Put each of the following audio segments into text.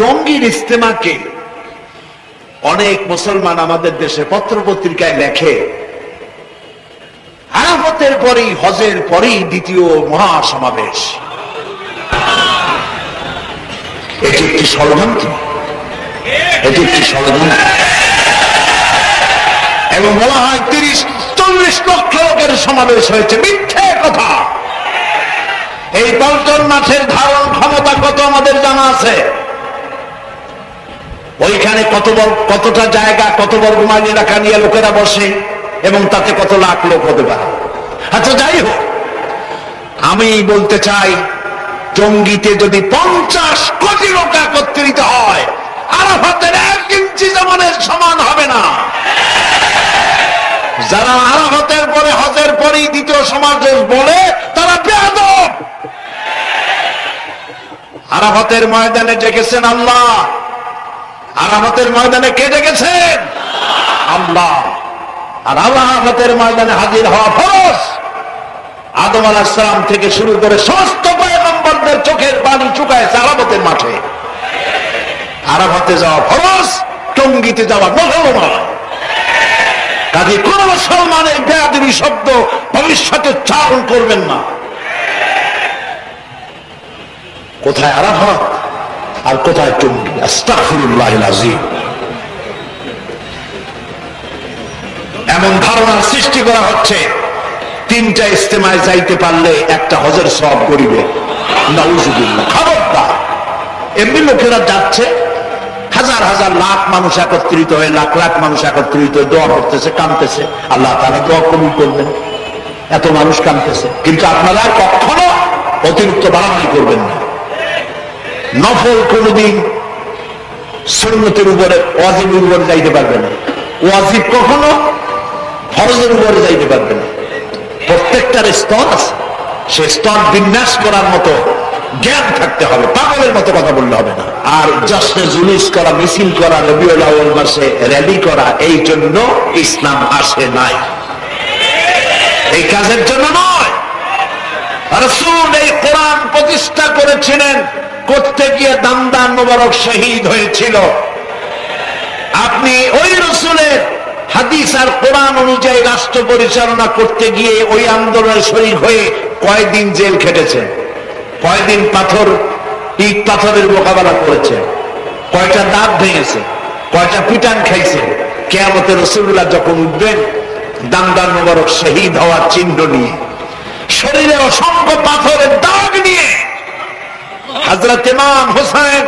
টঙ্গীর ইজতেমাকে অনেক মুসলমান আমাদের দেশে পত্র পত্রিকায় লেখে আরাফাতের পরেই, হজের পরেই দ্বিতীয় মহাসমাবেশ। এটি একটি ষড়যন্ত্র, এটি একটি ষড়যন্ত্র। এবং বলা হয় 30-40 লক্ষ লোকের সমাবেশ হয়েছে। মিথ্যে কথা। এই পল্টন মাঠের ধারণ ক্ষমতা কত আমাদের জানা আছে। ওইখানে কতটা জায়গা, কত বর্গ মাইল এলাকা নিয়ে লোকেরা বসে এবং তাতে কত লাখ লোক হতে পারে। আচ্ছা, যাই হোক, আমি বলতে চাই টঙ্গীতে যদি 50 কোটি লোক একত্রিত হয়, আরাফাতের 1 ইঞ্চি জমিনের সমান হবে না। যারা আরাফাতের পরে, হজের পরেই দ্বিতীয় সমাবেশ বলে, তারা বেয়াদব। আরাফাতের ময়দানে ডেকেছেন আল্লাহ। আরাফাতের ময়দানে কে ডেকেছেন? আল্লাহ। আর আরাফাতের ময়দানে হাজির হওয়া ফরজ। আদম আলাইহিস সালাম থেকে শুরু করে সমস্ত পয়গম্বরদের চোখের পানি চুকায়েছে আরাফাতের মাঠে। আরাফাতে যাওয়া ফরজ, টঙ্গীতে যাওয়া নফল নয়। কাজে কোন মুসলমানের বেয়াদবি শব্দ ভবিষ্যতে উচ্চারণ করবেন না। কোথায় আরাফাত আর কোথায় টঙ্গী? আস্তাগফিরুল্লাহিল আযীম। এমন ধারণার সৃষ্টি করা হচ্ছে 3টা ইজতেমায় যাইতে পারলে একটা হজের সওয়াব করিবে। নাউযুবিল্লাহ। খবরদার। এমনি লোকেরা যাচ্ছে, হাজার হাজার লাখ মানুষ একত্রিত হয়ে, লাখ লাখ মানুষ একত্রিত হয়ে দোয়া করতেছে, কাঁদতেছে। আল্লাহ তাআলা দোয়া কবুল করবেন। এত মানুষ কাঁদতেছে, কিন্তু আপনারা কখনো অতিরিক্ত বাড়াবাড়ি করবেন না। নফল কোনদিন সুন্নতের উপরে, ওয়াজিবের উপরে যাইতে পারবে না। ওয়াজিব কখনো ফরজের উপরে যাইতে পারবে না। প্রত্যেকটার স্তর আছে, সে স্তর বিন্যাস করার মতো জ্ঞান থাকতে হবে। পাগলের মতো কথা বললে হবে না। আর জশ্নে জুলুস করা, মিছিল করা, রবিউল আউয়াল মাসে র্যালি করা, এই জন্য ইসলাম আসে নাই। এই কাজের জন্য নয়। রাসূল এই কোরআন প্রতিষ্ঠা করেছিলেন, করতে গিয়ে দামদান মোবারক শহীদ হয়েছিল। আপনি ওই রাসূলের হাদিস আর কোরআন অনুযায়ী রাষ্ট্র পরিচালনা করতে গিয়ে ওই আন্দোলনের শরীক হয়ে কয়দিন জেল খেটেছেন, কয়দিন ইট পাথরের মোকাবেলা করেছে, কয়টা দাঁত ভেঙেছে, কয়টা পিটান খাইছে। কিয়ামতে রাসূলুল্লাহ যখন উঠবেন দামদান মোবারক শহীদ হওয়ার চিহ্ন নিয়ে, শরীরে অসংখ্য পাথরের দাগ নিয়ে, হযরত ইমাম হোসেন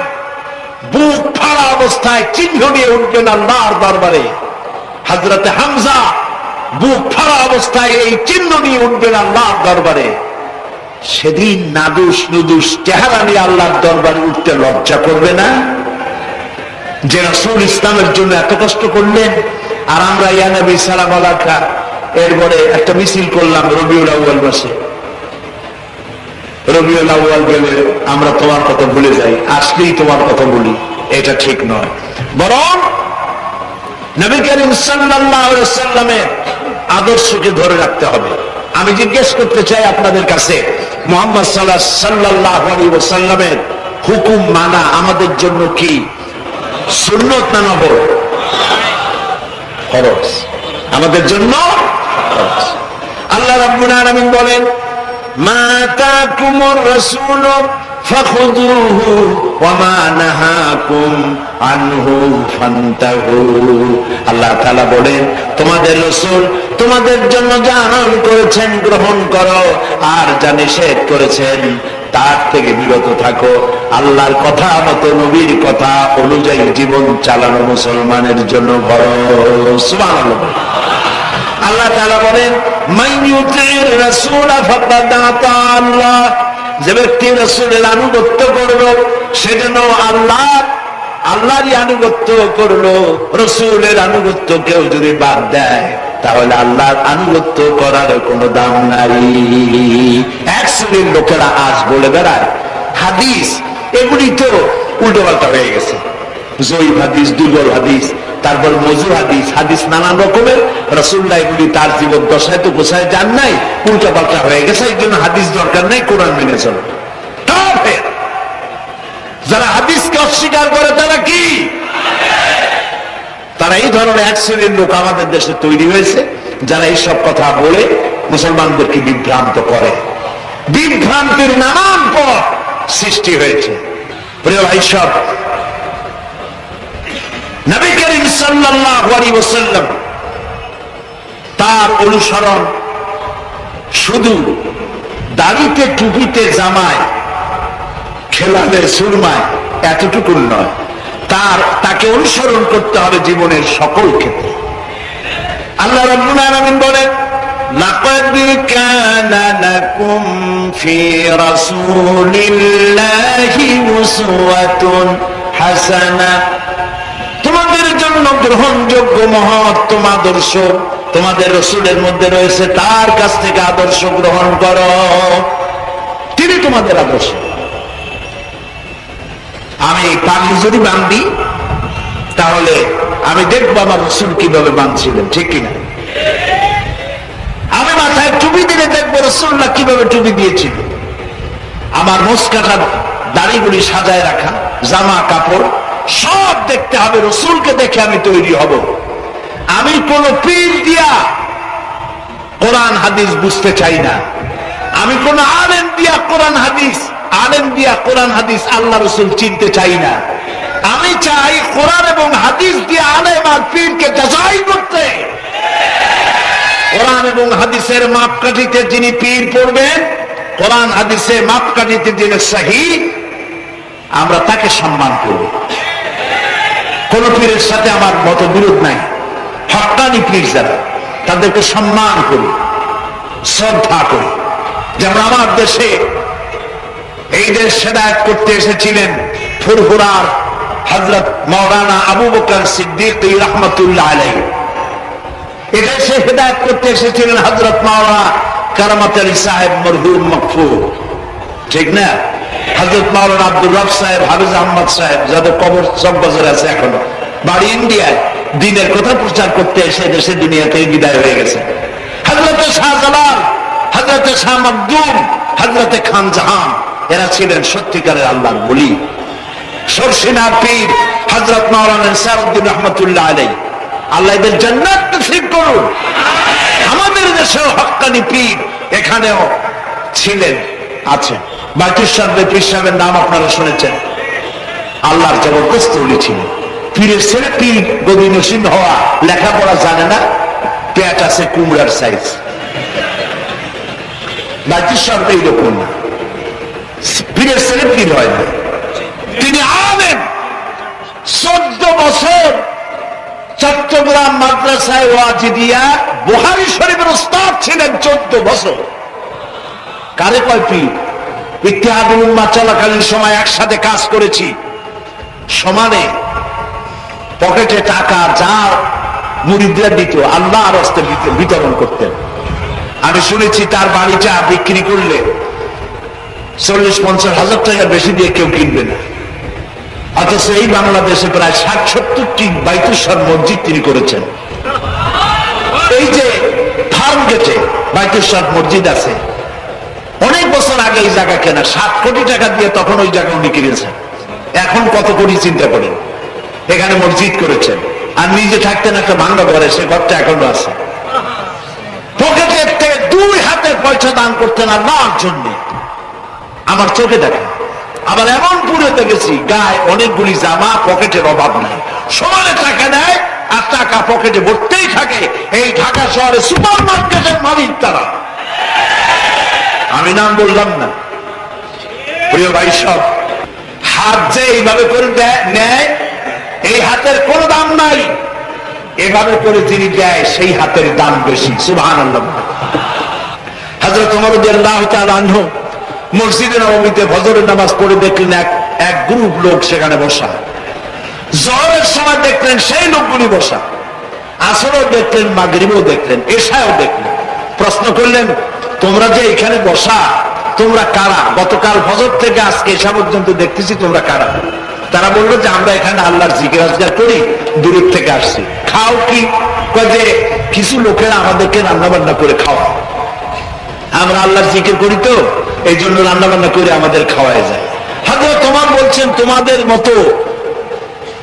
বুক ফাড়া অবস্থায় চিহ্ন নিয়ে উঠবেন আল্লাহর দরবারে। হযরত হামজা বুক ফাড়া অবস্থায় এই চিহ্ন নিয়ে উঠবেন আল্লাহর দরবারে। সেদিন নাদুস নুদুস চেহারা নিয়ে আল্লাহর দরবারে উঠতে লজ্জা করবে না? যে রাসূল ইসলামের জন্য এত কষ্ট করলেন, আর আমরা ইয়া নবী সালাম আলাইকা এরপরে একটা মিছিল করলাম রবিউল আউয়াল মাসে। রবিউল আউয়াল গেলে আমরা তোমার কথা ভুলে যাই, আসলেই তোমার কথা বলি। এটা ঠিক নয়। বরং নবী করিম সাল্লাল্লাহু আলাইহি ওয়াসাল্লামের আদর্শকে ধরে রাখতে হবে। আমি জিজ্ঞেস করতে চাই আপনাদের কাছে, মুহাম্মদ সাল্লাল্লাহু আলাইহি ওয়াসাল্লামের হুকুম মানা আমাদের জন্য কি সুন্নত না নফল? ফরজ। আমাদের জন্য ফরজ। আল্লাহ রাব্বুল আলামিন বলেন, মা আতাকুমুর রাসূল ফাখুযুহু ওয়া মা নাহাকুম আনহু ফান্তাহু। আল্লাহ তাআলা বলেন, তোমাদের রাসূল তোমাদের জন্য যা আনয়ন করেছেন গ্রহণ করো, আর যা নিষেধ করেছেন তার থেকে বিরত থাকো। আল্লাহর কথা মতো, নবীর কথা অনুযায়ী জীবন চালানো মুসলমানের জন্য ফরজ। সুবহানাল্লাহ। আল্লাহ তাআলা বলেন, মান ইউতির রাসূল ফাকাদ আতা আল্লাহ। যে ব্যক্তি রাসূলের আনুগত্য করলো সেজন্য আল্লাহরই আনুগত্য করলো। রাসূলের আনুগত্য কেউ যদি বাদ দেয় তাহলে আল্লাহর আনুগত্য করার কোনো দাম নাই। এক শ্রেণীর লোকেরা আজ বলে বেড়ায় হাদিস এগুলি তো উল্টোপাল্টা হয়ে গেছে, জয়ীফ হাদিস, দুর্বল হাদিস, তারপর মজু হাদিস, হাদিস নানান রকমের। রাসূলুল্লাহ এগুলি তার জীবন দশায় তো গোছায় যান নাই, উল্টোপাল্টা হয়ে গেছে, এই জন্য হাদিস দরকার নেই, কোরআন মেনে চলো। যারা হাদিসকে অস্বীকার করে তারা কি? তারা এই ধরনের এক শ্রেণীর লোক আমাদের দেশে তৈরি হয়েছে, যারা এইসব কথা বলে মুসলমানদেরকে বিভ্রান্ত করে। বিভ্রান্তির নানান পথ সৃষ্টি হয়েছে। প্রিয় ভাই সব, নবী করিম সাল্লাল্লাহু আলাইহি ওয়াসাল্লাম তার অনুসরণ শুধু দাড়িতে, টুপিতে, জামায়, খেলালে, সুরমায় এতটুকু নয়, তাকে অনুসরণ করতে হবে জীবনের সকল ক্ষেত্রে। আল্লাহ রাব্বুল আলামিন বলেন, লাকাদ কানা লাকুম ফি রাসূলিল্লাহি উসওয়াতুন হাসানাহ, তোমাদের জন্য গ্রহণযোগ্য মহত্তম আদর্শ তোমাদের রাসূলের মধ্যে রয়েছে, তার কাছ থেকে আদর্শ গ্রহণ করো, তিনি তোমাদের আদর্শ। আমি পাগড়ি যদি বাঁধি তাহলে আমি দেখবো আমার রাসূল কিভাবে বাঁধছিলেন, ঠিক কিনা? আমি মাথায় টুপি দিলে দেখবো রাসূলুল্লাহ কিভাবে টুপি দিয়েছিল। আমার মুস্কাটা, দাড়িগুলি সাজায় রাখা, জামা কাপড় সব দেখতে হবে, রাসূলকে দেখে আমি তৈরি হব। আমি কোন পীর দিয়া কোরআন হাদিস বুঝতে চাই না। আমি কোন আলেম দিয়া কোরআন হাদিস, আল্লাহ রাসূল চিনতে চাই না। আমি চাই কোরআন এবং হাদিস দিয়ে আলেম আর পীরকে যাচাই করতে। কোরআন এবং হাদিসের মাপকাঠিতে যিনি পীর পড়বেন, কোরআন হাদিসের মাপকাঠিতে যিনি সহি, আমরা তাকে সম্মান করব। কোন পীরের সাথে আমার মতবিরোধ নাই। হক্কানি পীর যারা, তাদেরকে সম্মান করি, শ্রদ্ধা করি। যেমন আমার দেশে, এই দেশ হেদায়েত করতে এসেছিলেন ফুরফুরার হযরত মাওলানা আবু বকর সিদ্দিক রাহমাতুল্লাহ আলাইহি। এদেশে হেদায়েত করতে এসেছিলেন হযরত মাওলানা কারামাত আলী সাহেব মরহুম মাগফুর, ঠিক না? হযরত মাওলানা আব্দুর রব সাহেব, হাফিজ আহমদ সাহেব, যাদের কবর চকবাজারে আছে, এখনো বাড়ি ইন্ডিয়ায়, দ্বীনের কথা প্রচার করতে এসে দেশে দুনিয়া থেকে বিদায় হয়ে গেছে। হযরতে শাহজালাল, হযরতে শাহ মখদুম, হযরতে খান জাহান, এরা ছিলেন সত্যিকারের আল্লাহর ওলি। সরসিনার পীর হযরত মাওলানা সাউদ্দিন রহমাতুল্লাহ আলাইহি, আল্লাহ এদের জান্নাত নসিব করুন। আমাদের দেশেও হক্কানি পীর এখানেও ছিলেন, আছেন। বাইতুল পীর সাহেবের নাম আপনারা শুনেছেন, আল্লাহর জবরদস্ত ওলি ছিলেন। পীরের ছেলে পীর গদি নসিব হওয়া, লেখাপড়া জানে না, পেট আছে কুমড়ার সাইজ। বাইতুল সাহেব এইরকম না, পীরের ছেলে পীর হয় না। তিনি আলেম। 14 বছর চট্টগ্রাম মাদ্রাসায় ওয়াজিদিয়া বুখারী শরীফের উস্তাদ ছিলেন। 14 বছর। কারে কয় পীর? ইত্তেহাদুল উম্মাহ চলাকালীন সময় একসাথে কাজ করেছি, সমানে পকেটে টাকা যা মুরিদরা দিত আল্লাহর রাস্তে বিতরণ করতেন। আমি শুনেছি তার বাড়িটা বিক্রি করলে 40-50 হাজার টাকা বেশি দিয়ে কেউ কিনবে না। অথচ এই বাংলাদেশে প্রায় 60-70টি বাইতুল মসজিদ তিনি করেছেন। এই যে ফার্ম গেটে বাইতুল মসজিদ আছে, অনেক বছর আগে এই জায়গা কেনা, 7 কোটি টাকা দিয়ে তখন ওই জায়গা উনি কিনেছেন। এখন কত কোটি চিন্তা করেন। এখানে মসজিদ করেছেন, আর নিজে থাকতেন একটা ভাঙ্গা ঘরে, সে ঘরটা এখনো আছে। পকেটের থেকে 2 হাতের পয়সা দান করতেন আল্লাহর জন্য, আমার চোখে দেখা। আবার এমন পুরে দেখেছি গায়ে অনেকগুলি জামা, পকেটের অভাব নাই, সমানে টাকা নেয় আর টাকা পকেটে ভর্তেই থাকে। এই ঢাকা শহরে সুপার মার্কেটের মালিক তারা। আমি নাম বললাম না। প্রিয় ভাই সব, হাত যে এইভাবে করে নেয়, এই হাতের কোনো দাম নাই। এভাবে করে যিনি দেয় সেই হাতের দাম বেশি। সুবহানাল্লাহ। হযরত ওমর রাদিয়াল্লাহু তাআলা আনহু মসজিদে নববীতে ফজরের নামাজ পড়ে দেখলেন এক গ্রুপ লোক সেখানে বসা। জোহরের সময় দেখলেন সেই লোকগুলি বসা, আসরও দেখলেন, মাগরিবও দেখলেন, এশাও দেখলেন। প্রশ্ন করলেন, তোমরা যে এখানে বসা, তোমরা কারা? গতকাল ফজর থেকে আজকে এশা পর্যন্ত দেখতেছি, তোমরা কারা? তারা বললো যে আমরা এখানে আল্লাহর জিকির আজকার করি, দূরের থেকে আসছি। খাও কি? যে কিছু লোকেরা আমাদেরকে রান্না বান্না করে খাওয়া, আমরা আল্লাহর জিকির করি তো এই জন্য রান্না বান্না করে আমাদের খাওয়ায় যায়। হযরত ওমর বলছেন, তোমাদের মতো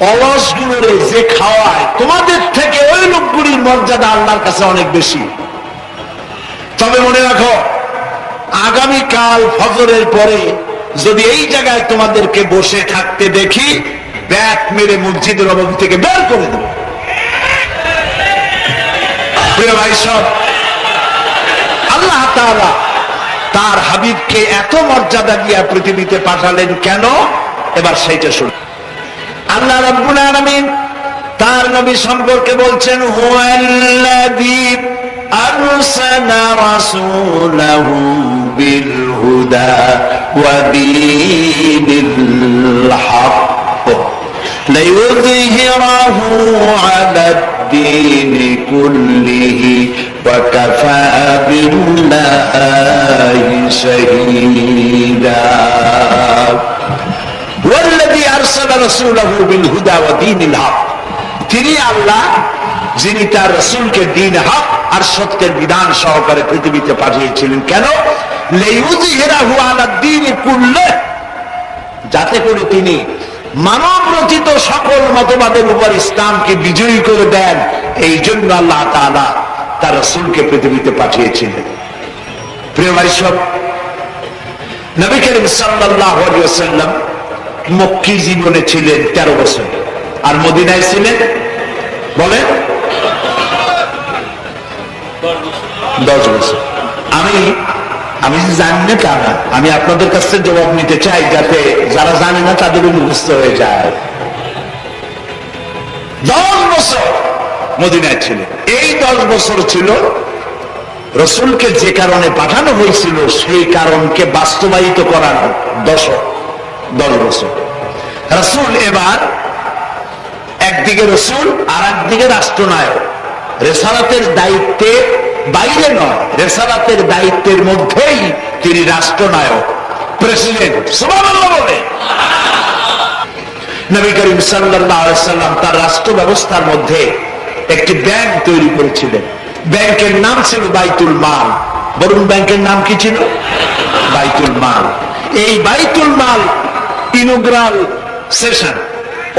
অলসগুলোরে যে খাওয়ায়, তোমাদের থেকে ওই লোকগুলির মর্যাদা আল্লাহর কাছে অনেক বেশি। তবে মনে রাখো, আগামীকাল ফজরের পরে যদি এই জায়গায় তোমাদেরকে বসে থাকতে দেখি, ব্যাট মেরে মসজিদের নববী থেকে বের করে দেব। প্রিয় ভাই সব, আল্লাহ তাআলা তার হাবিবকে এত মর্যাদা দিয়ে পৃথিবীতে পাঠালেন কেন? এবার সেইটা শুনুন। আল্লাহ রাব্বুল আলামিন তার নবী সম্পর্কে বলছেন, হুয়াল্লাযী আরসালা রাসূলাহু বিল হুদা ওয়া দীনিল হক লিইয়ুযহিরাহু আলাদ-দীনি কুল্লিহি ওয়া কাফা বিল্লাহি শাহীদা। ওয়াল্লাযী আরসালা রাসূলাহু বিল হুদা ওয়া দীনিল হক, তিনি আল্লাহ যিনি তার রাসূলকে দ্বীন হক আর সত্যের বিধান সহকারে পৃথিবীতে পাঠিয়েছিলেন। কেন? লিইয়ুযহিরাহু আলাদ-দীনি কুল্লিহি, যাতে করে তিনি মানব রচিত সকল মতবাদের উপর ইসলামকে বিজয়ী করে দেন। এই জন্য আল্লাহ তাআলা তার রাসূলকে পৃথিবীতে পাঠিয়েছিলেন। প্রিয় ভাই সব, নবী করিম সাল্লাল্লাহু আলাইহি ওয়াসাল্লাম মক্কি জীবনে ছিলেন 13 বছর, আর মদিনায় ছিলেন বলেন 10 বছর। আমি জানি না তা না, আমি আপনাদের কাছ থেকে জবাব নিতে চাই, যাতে যারা জানে না তাদের মুখস্থ হয়ে যায়। 10 বছর মদিনায় ছিলেন। এই 10 বছর ছিল রাসূলকে যে কারণে পাঠানো হয়েছিল সেই কারণকে বাস্তবায়িত করার 10 বছর। রাসূল এবার একদিকে রাসূল আর একদিকে রাষ্ট্রনায়ক। রিসালাতের দায়িত্বে বাইরে নয়, রিসালাতের দায়িত্বের মধ্যেই তিনি রাষ্ট্রনায়ক, প্রেসিডেন্ট। সুবহানাল্লাহ বলে। নবী করিম সাল্লাল্লাহু আলাইহি সাল্লাম তার রাষ্ট্র ব্যবস্থার মধ্যে একটি ব্যাংক তৈরি করেছিলেন। ব্যাংকের নাম ছিল বাইতুল মাল। বরুণ ব্যাংকের নাম কি ছিল? বাইতুল মাল। এই বাইতুল মাল ইনগ্রাল সেশন,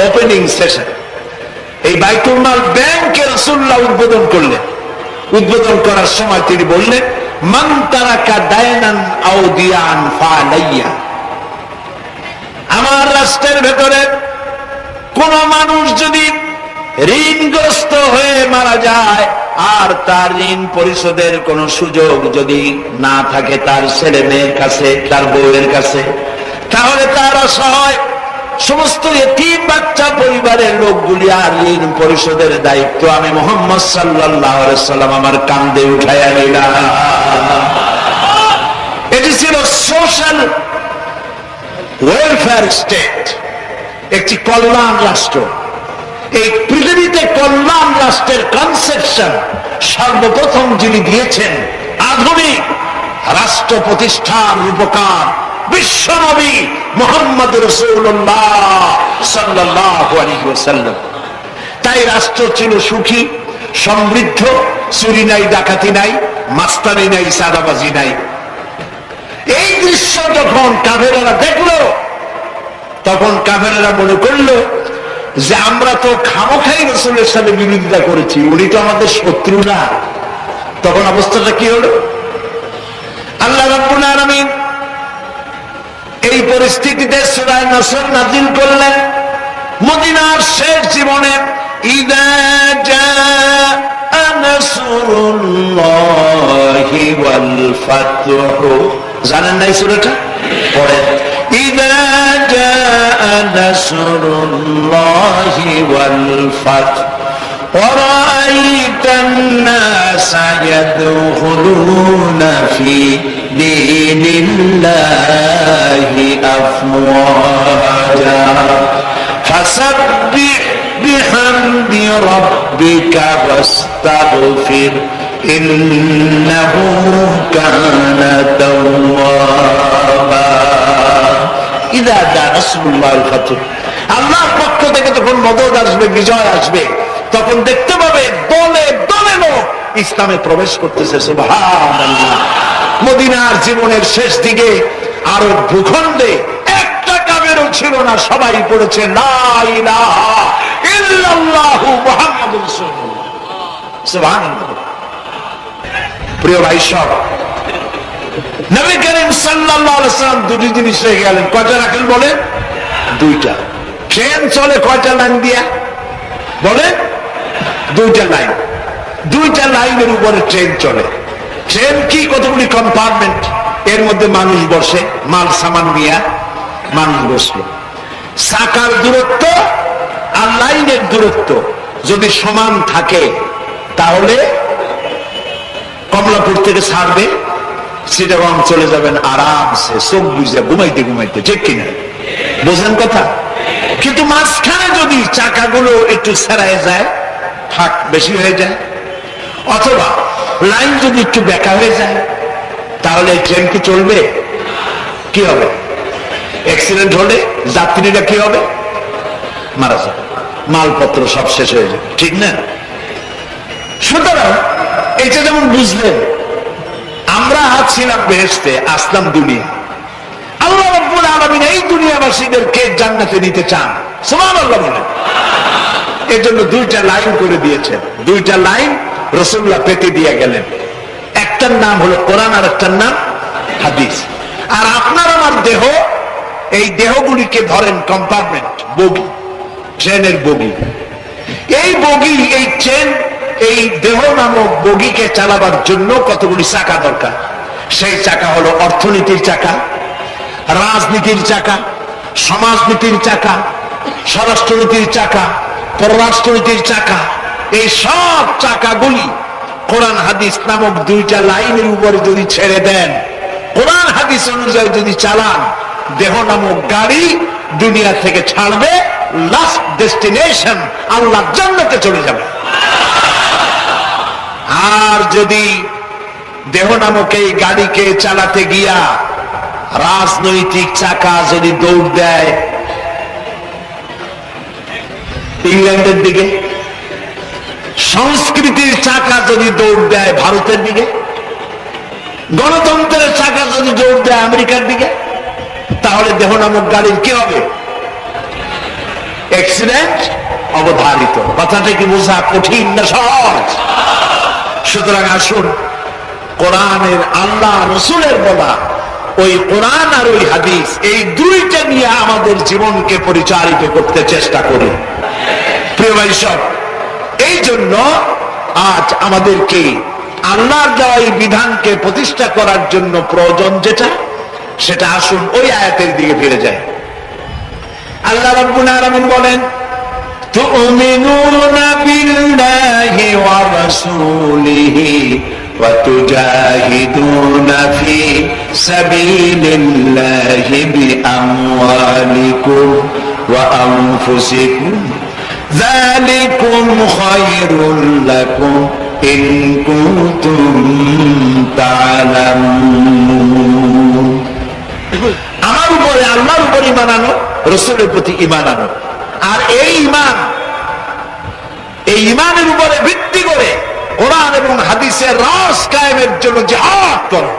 ওপেনিং সেশন, এই বাইতুল মাল ব্যাংকে রাসূলুল্লাহ উদ্বোধন করলেন। উদ্বোধন করার সময় তিনি বললেন, মান তারাকা দায়নান আও দিয়ান ফালাইয়া, আমার রাষ্ট্রের ভেতরে কোন মানুষ যদি ঋণগ্রস্ত হয়ে মারা যায় আর তার ঋণ পরিশোধের কোন সুযোগ যদি না থাকে তার ছেলে মেয়ের কাছে, তার বউয়ের কাছে, তাহলে তার অসহায় সমস্ত এতিম বাচ্চা পরিবারের লোকগুলি আর ঋণ পরিশোধের দায়িত্ব আমি মুহাম্মদ সাল্লাল্লাহু আলাইহি ওয়াসাল্লাম আমার কাঁধে উঠাইয়া নিলাম। এটি ছিল সোশ্যাল ওয়েলফেয়ার স্টেট, একটি কল্যাণ রাষ্ট্র। এই পৃথিবীতে কল্যাণ রাষ্ট্রের কনসেপশন সর্বপ্রথম যিনি দিয়েছেন আধুনিক রাষ্ট্র প্রতিষ্ঠার রূপকার বিশ্বনবী মুহাম্মদ রাসূলুল্লাহ সাল্লাল্লাহু আলাইহি ওয়াসাল্লাম। তাই রাষ্ট্র ছিল সুখী, সমৃদ্ধ, চুরি নাই, ডাকাতি নাই, মাস্তানি নাই, সাদাবাজি নাই। এই দৃশ্য যখন কাফেরেরা দেখলো, তখন কাফেরেরা মনে করলো যে আমরা তো খামোখাই রাসূলের সাথে বিরোধিতা করেছি, উনি তো আমাদের শত্রু না। তখন অবস্থাটা কি হলো? আল্লাহ রাব্বুল আলামিন এই পরিস্থিতিতে সূরা নাসর নাযিল করলেন। মদিনার শেষ জীবনে ইযা জাআ নাসরুল্লাহি ওয়াল ফাতহু, জানেন না এই সূরাটা? পড়েন। ইযা জাআ নাসরুল্লাহি ওয়াল ফাতহু ওয়া রাআইতান নাসা ইয়াদখুলুনা ফি দীনিল্লাহি আফওয়াজা ফাসাব্বিহ বিহামদি রাব্বিকা ওয়াস্তাগফির ইন্নাহু কানা তাওয়াবা। ইযা জাআ নাসরুল্লাহিল ফাতহ, আল্লাহর পক্ষ থেকে যখন মদদ আসবে, বিজয় আসবে, তখন দেখতে পাবে দলে দলে লোক ইসলামে প্রবেশ করতেছে। সুবহানাল্লাহ। মদিনার জীবনের শেষ দিকে আরব ভূখণ্ডে একটা কাফেরও ছিল না, সবাই পড়েছে লা ইলাহা ইল্লাল্লাহু মুহাম্মাদুর রাসূলুল্লাহ। সুবহানাল্লাহ। প্রিয় ভাই সব, নবী করিম সাল্লাল্লাহু আলাইহি ওয়াসাল্লাম দুটি জিনিস রেখে গেলেন। কয়টা রাখেন বলেন? দুইটা। ট্রেন চলে কয়টা লাইন দিয়া বলেন? দুইটা লাইন। দুইটা লাইনের উপরে ট্রেন চলে। ট্রেন কি? কতগুলি কম্পার্টমেন্ট, এর মধ্যে মানুষ বসে, মাল সামান নিয়ে মানুষ বসলো। চাকার দূরত্ব আর লাইনের দূরত্ব যদি সমান থাকে তাহলে কমলাপুর থেকে ছাড়বে, চিটাগং চলে যাবেন আরামসে, চোখ বুঝে ঘুমাইতে ঘুমাইতে, ঠিক কিনা? বোঝেন কথা? কিন্তু মাঝখানে যদি চাকাগুলো একটু ছেড়ায় যায়, ফাঁক বেশি হয়ে যায়, অথবা লাইন যদি একটু বেঁকা হয়ে যায়, তাহলে ট্রেন কি চলবে? কি হবে? অ্যাক্সিডেন্ট হলে যাত্রীরা কি হবে? মারা যাবে, মালপত্র সব শেষ হয়ে যাবে, ঠিক না? সুতরাং এটা যেমন বুঝলেন, আমরা ছিলাম বেহেশতে, আসলাম দুনিয়া। আল্লাহ রাব্বুল আলামিন এই দুনিয়াবাসীদেরকে জান্নাতে নিতে চান, সুবহানাল্লাহ বলেন। এর জন্য দুইটা লাইন করে দিয়েছেন। দুইটা লাইন রাসূলুল্লাহ পেতে দিয়ে গেলেন। একটার নাম হলো কোরআন আর একটার নাম হাদিস। আর আপনার আমার দেহ, এই দেহগুলিকে ধরেন কম্পার্টমেন্ট, বগি, ট্রেনের বগি। এই বগি, এই ট্রেন, এই দেহ নামক বগিকে চালাবার জন্য কতগুলি চাকা দরকার। সেই চাকা হলো অর্থনীতির চাকা, রাজনীতির চাকা, সমাজনীতির চাকা, স্বরাষ্ট্রনীতির চাকা, পররাষ্ট্রনীতির চাকা। এই সব চাকাগুলি কোরআন হাদিস নামক দুইটা লাইনের উপরে যদি ছেড়ে দেন, কোরআন হাদিস অনুযায়ী যদি চালান, দেহ নামক গাড়ি দুনিয়া থেকে ছাড়বে, লাস্ট ডেস্টিনেশন আল্লাহর জান্নাতে চলে যাবে। আর যদি দেহ নামক এই গাড়িকে চালাতে গিয়া রাজনৈতিক চাকা যদি দৌড় দেয় ইংল্যান্ডের দিকে, সংস্কৃতির চাকা যদি দৌড় দেয় ভারতের দিকে, গণতন্ত্রের চাকা যদি দৌড় দেয় আমেরিকার দিকে, তাহলে দেহ নামক গাড়ির কি হবে? অ্যাক্সিডেন্ট অবধারিত। কথাটা কি বোঝা কঠিন না সহজ? সুতরাং আসুন, কোরআনের, আল্লাহ রসুলের বলা ওই কোরআন আর ওই হাদিস, এই দুইটা নিয়ে আমাদের জীবনকে পরিচালিত করতে চেষ্টা করি। প্রিয় ভাই সব, এই জন্য আজ আমাদেরকে আল্লাহর দেওয়া এই বিধানকে প্রতিষ্ঠা করার জন্য প্রয়োজন যেটা, সেটা আসুন ওই আয়াতের দিকে ফিরে যায়। আল্লাহ রাব্বুল আলামিন বলেন, তুমিনুনা বিল্লাহি ওয়া রাসূলিহি ওয়া তুজাহিদুনা ফি সাবিলিল্লাহি বিআমওয়ালিকুম ওয়া আনফুসিকুম যালিকুম খায়রুল লাকুম ইন কুনতুম তা'লামুন। আমার উপরে, আল্লাহর উপর ঈমান আনো, রাসূলের প্রতি ঈমান আনো। আর এই ঈমান, এই ঈমানের উপরে ভিত্তি করে কোরআন এবং হাদিসের রাস কায়েমের জন্য জিহাদ করো।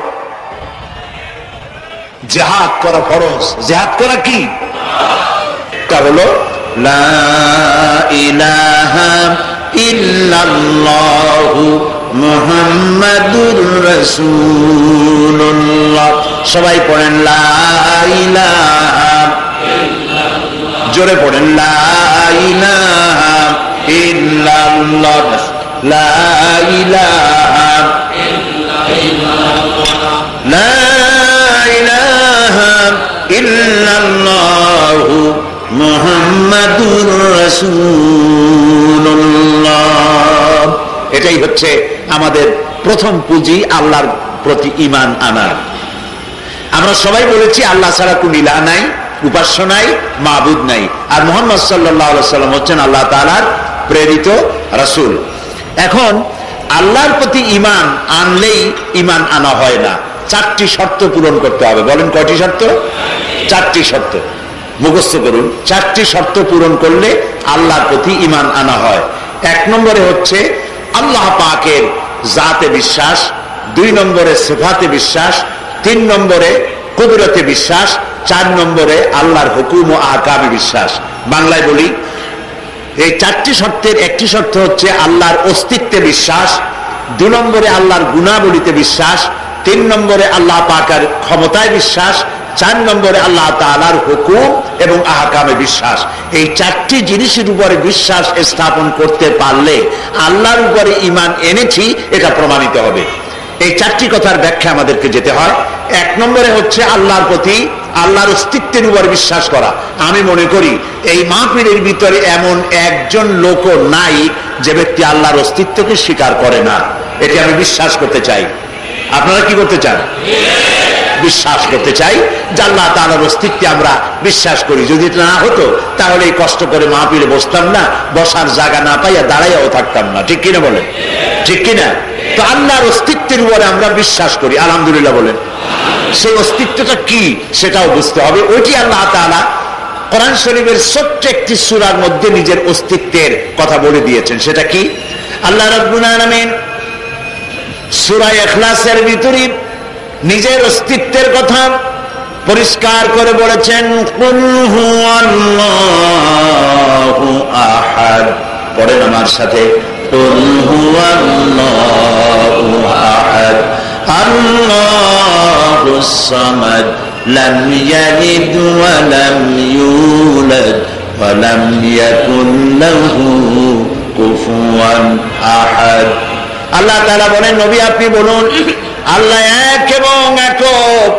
জিহাদ করা ফরজ। জিহাদ করা কি? তা হলো লা ইলাহা ইল্লাল্লাহু মুহাম্মাদুর রাসূলুল্লাহ। সবাই পড়েন লা ইলাহা ইল্লাল্লাহ। জোরে পড়েন লা ইলাহা ইল্লাল্লাহ, লা ইলাহা ইল্লাল্লাহ, লা ইলাহা ইল্লাল্লাহ মুহাম্মাদুর রাসূলুল্লাহ। এটাই হচ্ছে আমাদের প্রথম পুঁজি, আল্লাহর প্রতি ঈমান আনা। আমরা সবাই বলেছি আল্লাহ ছাড়া কোন ইলাহ নাই, উপাস্য নাই, মাবুদ নাই। আর মুহাম্মদ সাল্লাল্লাহু আলাইহি ওয়াসাল্লাম হচ্ছেন আল্লাহ তাআলার প্রেরিত রাসূল। এখন আল্লাহর প্রতি ঈমান আনলেই ঈমান আনা হয় না, চারটি শর্ত পূরণ করতে হবে। বলেন কয়টি শর্ত? চারটি শর্ত মুখস্থ করুন। চারটি শর্ত পূরণ করলে আল্লাহর প্রতি ঈমান আনা হয়। এক নম্বরে হচ্ছে আল্লাহ পাকের জাতে বিশ্বাস, দুই নম্বরে সিফাতে বিশ্বাস, তিন নম্বরে কুদরতে বিশ্বাস, 4 নম্বরে আল্লাহর হুকুম ও আহকামে বিশ্বাস। বাংলায় বলি, এই 4টি শর্তের একটি শর্ত হচ্ছে আল্লাহর অস্তিত্বে বিশ্বাস, 2 নম্বরে আল্লাহর গুণাবলীতে বিশ্বাস, 3 নম্বরে আল্লাহ পাকের ক্ষমতায় বিশ্বাস, 4 নম্বরে আল্লাহ তাআলার হুকুম এবং আহকামে বিশ্বাস। এই 4টি জিনিসের উপরে বিশ্বাস স্থাপন করতে পারলে আল্লাহর উপরে ঈমান এনেছি এটা প্রমাণিত হবে। এই 4টি কথার ব্যাখ্যা আমাদেরকে যেতে হয়। 1 নম্বরে হচ্ছে আল্লাহর প্রতি, আল্লাহর অস্তিত্বের উপর বিশ্বাস করা। আমি মনে করি এই মাহফিলের ভিতরে এমন একজন লোকও নাই যে ব্যক্তি আল্লাহর অস্তিত্বকে স্বীকার করে না। এটি আমি বিশ্বাস করতে চাই। আপনারা কি করতে চান? বিশ্বাস করতে চাই যে আল্লাহ তাআলার অস্তিত্বে আমরা বিশ্বাস করি। যদি এটা না হতো তাহলে এই কষ্ট করে মাহফিলে বসতাম না, বসার জায়গা না পাইয়া দাঁড়াইয়াও থাকতাম না। ঠিক কিনা বলেন? ঠিক কিনা? তো আল্লাহর অস্তিত্বের উপরে আমরা বিশ্বাস করি, আলহামদুলিল্লাহ বলেন। সেই অস্তিত্বটা কি সেটাও বুঝতে হবে। ওইটি আল্লাহ তাআলা কোরআন শরীফের ছোট্ট একটি সূরার মধ্যে নিজের অস্তিত্বের কথা বলে দিয়েছেন। সেটা কি? আল্লাহ রাব্বুল আলামিন সূরা ইখলাসের ভিতরে নিজের অস্তিত্বের কথা পরিষ্কার করে বলেছেন, কুল হুয়াল্লাহু আহাদ। পড়েন আমার সাথে, কুল হুয়াল্লাহু আহাদ আল্লাহুস সামাদ লাম ইয়ালিদ ওয়া লাম ইউলাদ ওয়া লাম ইয়াকুল লাহু কুফুয়ান আহাদ। আল্লাহ তাআলা বলেন, নবী আপনি বলুন আল্লাহ এক এবং একক,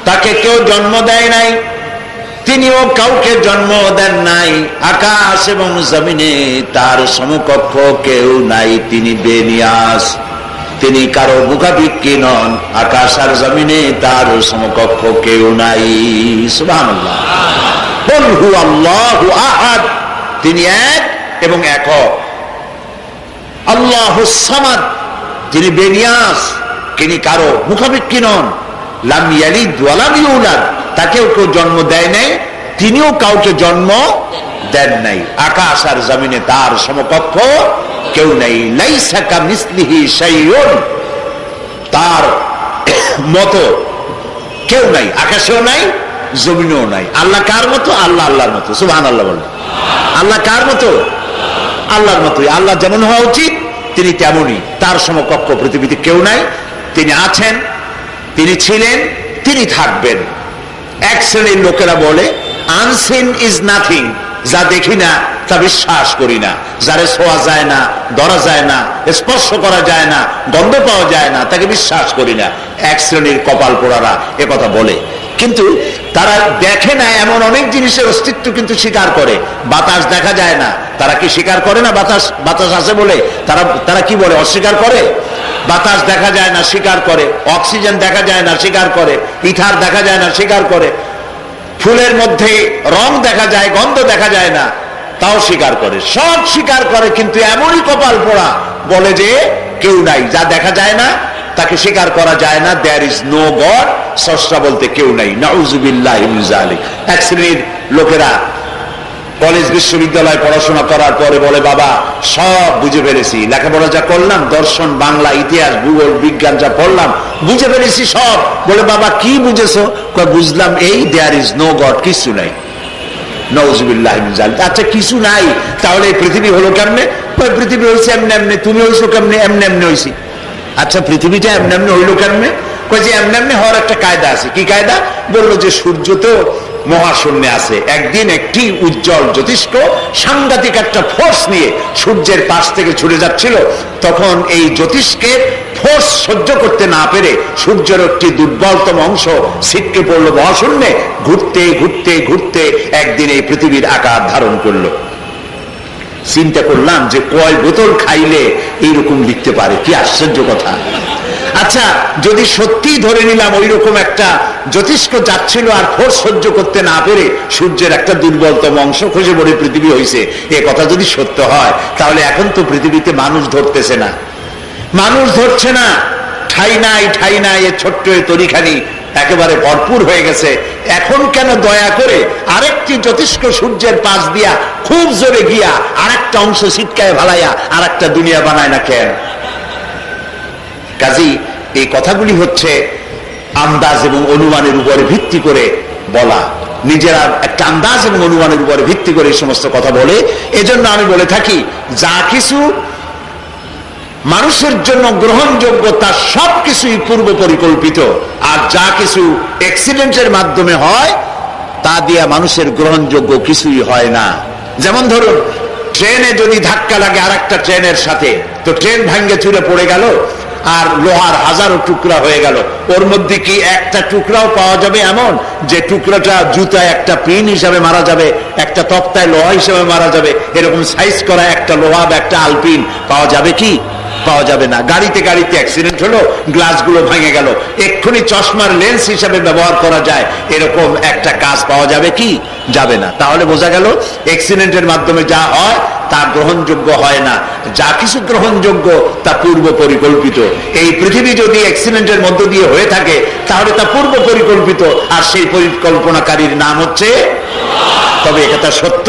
তাকে কেউ জন্ম দেয় নাই, তিনিও কাউকে জন্ম দেন নাই। আকাশ এবং জমিনে তার সমকক্ষ কেউ নাই, তিনি বেনিয়াস, তিনি কারো মুখাপেক্ষী নন। আকাশ আর জমিনে তার সমকক্ষ কেউ নাই। সুবহানাল্লাহ। কুল হুয়াল্লাহু আহাদ, তিনি এক এবং একক। আল্লাহুস সামাদ, তিনি বেনিয়াস, তিনি কারো মুখাপেক্ষী নন। লাম ইয়ালিদ ওয়া লাম ইউলাদ, তাকেও কেউ জন্ম দেয় নাই, তিনিও কাউকে জন্ম দেন নাই। আকাশ আর জমিনে তার সমকক্ষ কেউ নেই। লাইসা কামিসলিহি শাইউন, তার মতো কেউ নাই, আকাশেও নাই, জমিনেও নাই। আল্লাহ কার মতো? আল্লাহ আল্লাহর মতো। সুবহানাল্লাহ বলেন। আল্লাহ কার মতো? আল্লাহর মতোই। আল্লাহ যেমন হওয়া উচিত তিনি তেমনই। তার সমকক্ষ পৃথিবীতে কেউ নাই। তিনি আছেন, তিনি ছিলেন, তিনি থাকবেন। এক শ্রেণীর লোকেরা বলে আনসিন ইজ নাথিং, যা দেখি না তা বিশ্বাস করি না, যারে ছোঁয়া যায় না, ধরা যায় না, স্পর্শ করা যায় না, গন্ধ পাওয়া যায় না, তাকে বিশ্বাস করি না। এক শ্রেণীর কপাল পোড়ারা একথা বলে, কিন্তু তারা দেখে না এমন অনেক জিনিসের অস্তিত্ব কিন্তু স্বীকার করে। বাতাস দেখা যায় না, তারা কি স্বীকার করে না বাতাস আছে বলে? তারা কি বলে? অস্বীকার করে। বাতাস দেখা যায় না, স্বীকার করে। অক্সিজেন দেখা যায় না, স্বীকার করে। ইথার দেখা যায় না, স্বীকার করে। ফুলের মধ্যে রং দেখা যায়, গন্ধ দেখা যায় না, তাও স্বীকার করে। সব স্বীকার করে, কিন্তু এমনই কপাল পোড়া বলে যে কেউ নাই, যা দেখা যায় না তাকে স্বীকার করা যায় না। দেয়ার ইজ নো গড, স্রষ্টা বলতে কেউ নাই। নাউযুবিল্লাহি মিন যালিক। এক শ্রেণীর লোকেরা কলেজ বিশ্ববিদ্যালয়ে পড়াশোনা করার পরে বলে, বাবা সব বুঝে ফেলেছি, লেখাপড়া যা করলাম, দর্শন, বাংলা, ইতিহাস, ভূগোল, বিজ্ঞান যা পড়লাম, বুঝে ফেলেছি সব। বলে, বাবা কি বুঝেছো? বুঝলাম এই, দেয়ার ইজ নো গড, কিছু নাই। নাউযুবিল্লাহি মিন যালিক। আচ্ছা কিছু নাই, তাহলে এই পৃথিবী হলো কেমনে? পৃথিবী হয়েছে এমনি এমনি, তুমি হয়েছো কেমনে? এমনি এমনি হয়েছি। আচ্ছা পৃথিবীটা এমনি এমনি হইলো কেমনে? যে এমনি এমনি হওয়ার একটা কায়দা আছে। কি কায়দা? বললো যে সূর্য তো মহাশূন্যে আছে। একদিন একটি উজ্জ্বল জ্যোতিষ্ক সাংঘাতিক একটা ফোর্স নিয়ে সূর্যের পাশ থেকে ছুটে যাচ্ছিল। তখন এই জ্যোতিষ্কের ফোর্স সহ্য করতে না পেরে সূর্যের একটি দুর্বলতম অংশ ছিটকে পড়লো মহাশূন্যে। ঘুরতে ঘুরতে ঘুরতে একদিন এই পৃথিবীর আকার ধারণ করলো। চিন্তা করলাম যে কয় বোতল খাইলে এইরকম লিখতে পারে, কি আশ্চর্য কথা। আচ্ছা যদি সত্যি ধরে নিলাম ওই রকম একটা জ্যোতিষ্ক যাচ্ছিল আর ফোর্স সহ্য করতে না পেরে সূর্যের একটা দুর্বলতম অংশ খসে পড়ে পৃথিবী হয়েছে, এ কথা যদি সত্য হয়, তাহলে এখন তো পৃথিবীতে মানুষ ধরতেছে না, মানুষ ধরছে না, ঠাই নাই ঠাই নাই, এ ছোট্ট এ তরিখানি একেবারে ভরপুর হয়ে গেছে। এখন কেন দয়া করে আরেকটি জ্যোতিষ্ক সূর্যের পাশ দিয়া খুব জোরে গিয়া আরেকটা অংশ ছিটকায় ভালাইয়া আর একটা দুনিয়া বানায় না কেন? কাজী এই কথাগুলি হচ্ছে আন্দাজ এবং অনুমানের উপরে ভিত্তি করে বলা, নিজেরা একটা আন্দাজ এবং অনুমানের উপরে ভিত্তি করে এই সমস্ত কথা বলে। এজন্য আমি বলে থাকি, যা কিছু মানুষের জন্য গ্রহণযোগ্য তার সবকিছুই পূর্ব পরিকল্পিত, আর যা কিছু অ্যাক্সিডেন্টের মাধ্যমে হয় তা দিয়ে মানুষের গ্রহণযোগ্য কিছুই হয় না। যেমন ধরুন, ট্রেনে যদি ধাক্কা লাগে আর একটা ট্রেনের সাথে, তো ট্রেন ভাঙ্গে চুরে পড়ে গেল আর লোহার হাজারো টুকরা হয়ে গেল, ওর মধ্যে কি একটা টুকরাও পাওয়া যাবে এমন যে টুকরাটা জুতায় একটা পিন হিসাবে মারা যাবে, একটা তক্তায় লোহা হিসাবে মারা যাবে? এরকম সাইজ করা একটা লোহা বা একটা আলপিন পাওয়া যাবে কি? পাওয়া যাবে না। গাড়িতে অ্যাক্সিডেন্ট হলো, গ্লাসগুলো ভেঙে গেল, এক্ষুনি চশমার লেন্স হিসাবে ব্যবহার করা যায় এরকম একটা কাজ পাওয়া যাবে কি? যাবে না। তাহলে বোঝা গেল অ্যাক্সিডেন্টের মাধ্যমে যা হয় তা গ্রহণযোগ্য হয় না, যা কিছু গ্রহণযোগ্য তা পূর্ব পরিকল্পিত। এই পৃথিবী যদি অ্যাক্সিডেন্টের মধ্য দিয়ে হয়ে থাকে তাহলে তা পূর্ব পরিকল্পিত, আর সেই পরিকল্পনাকারীর নাম হচ্ছে। তবে এটা সত্য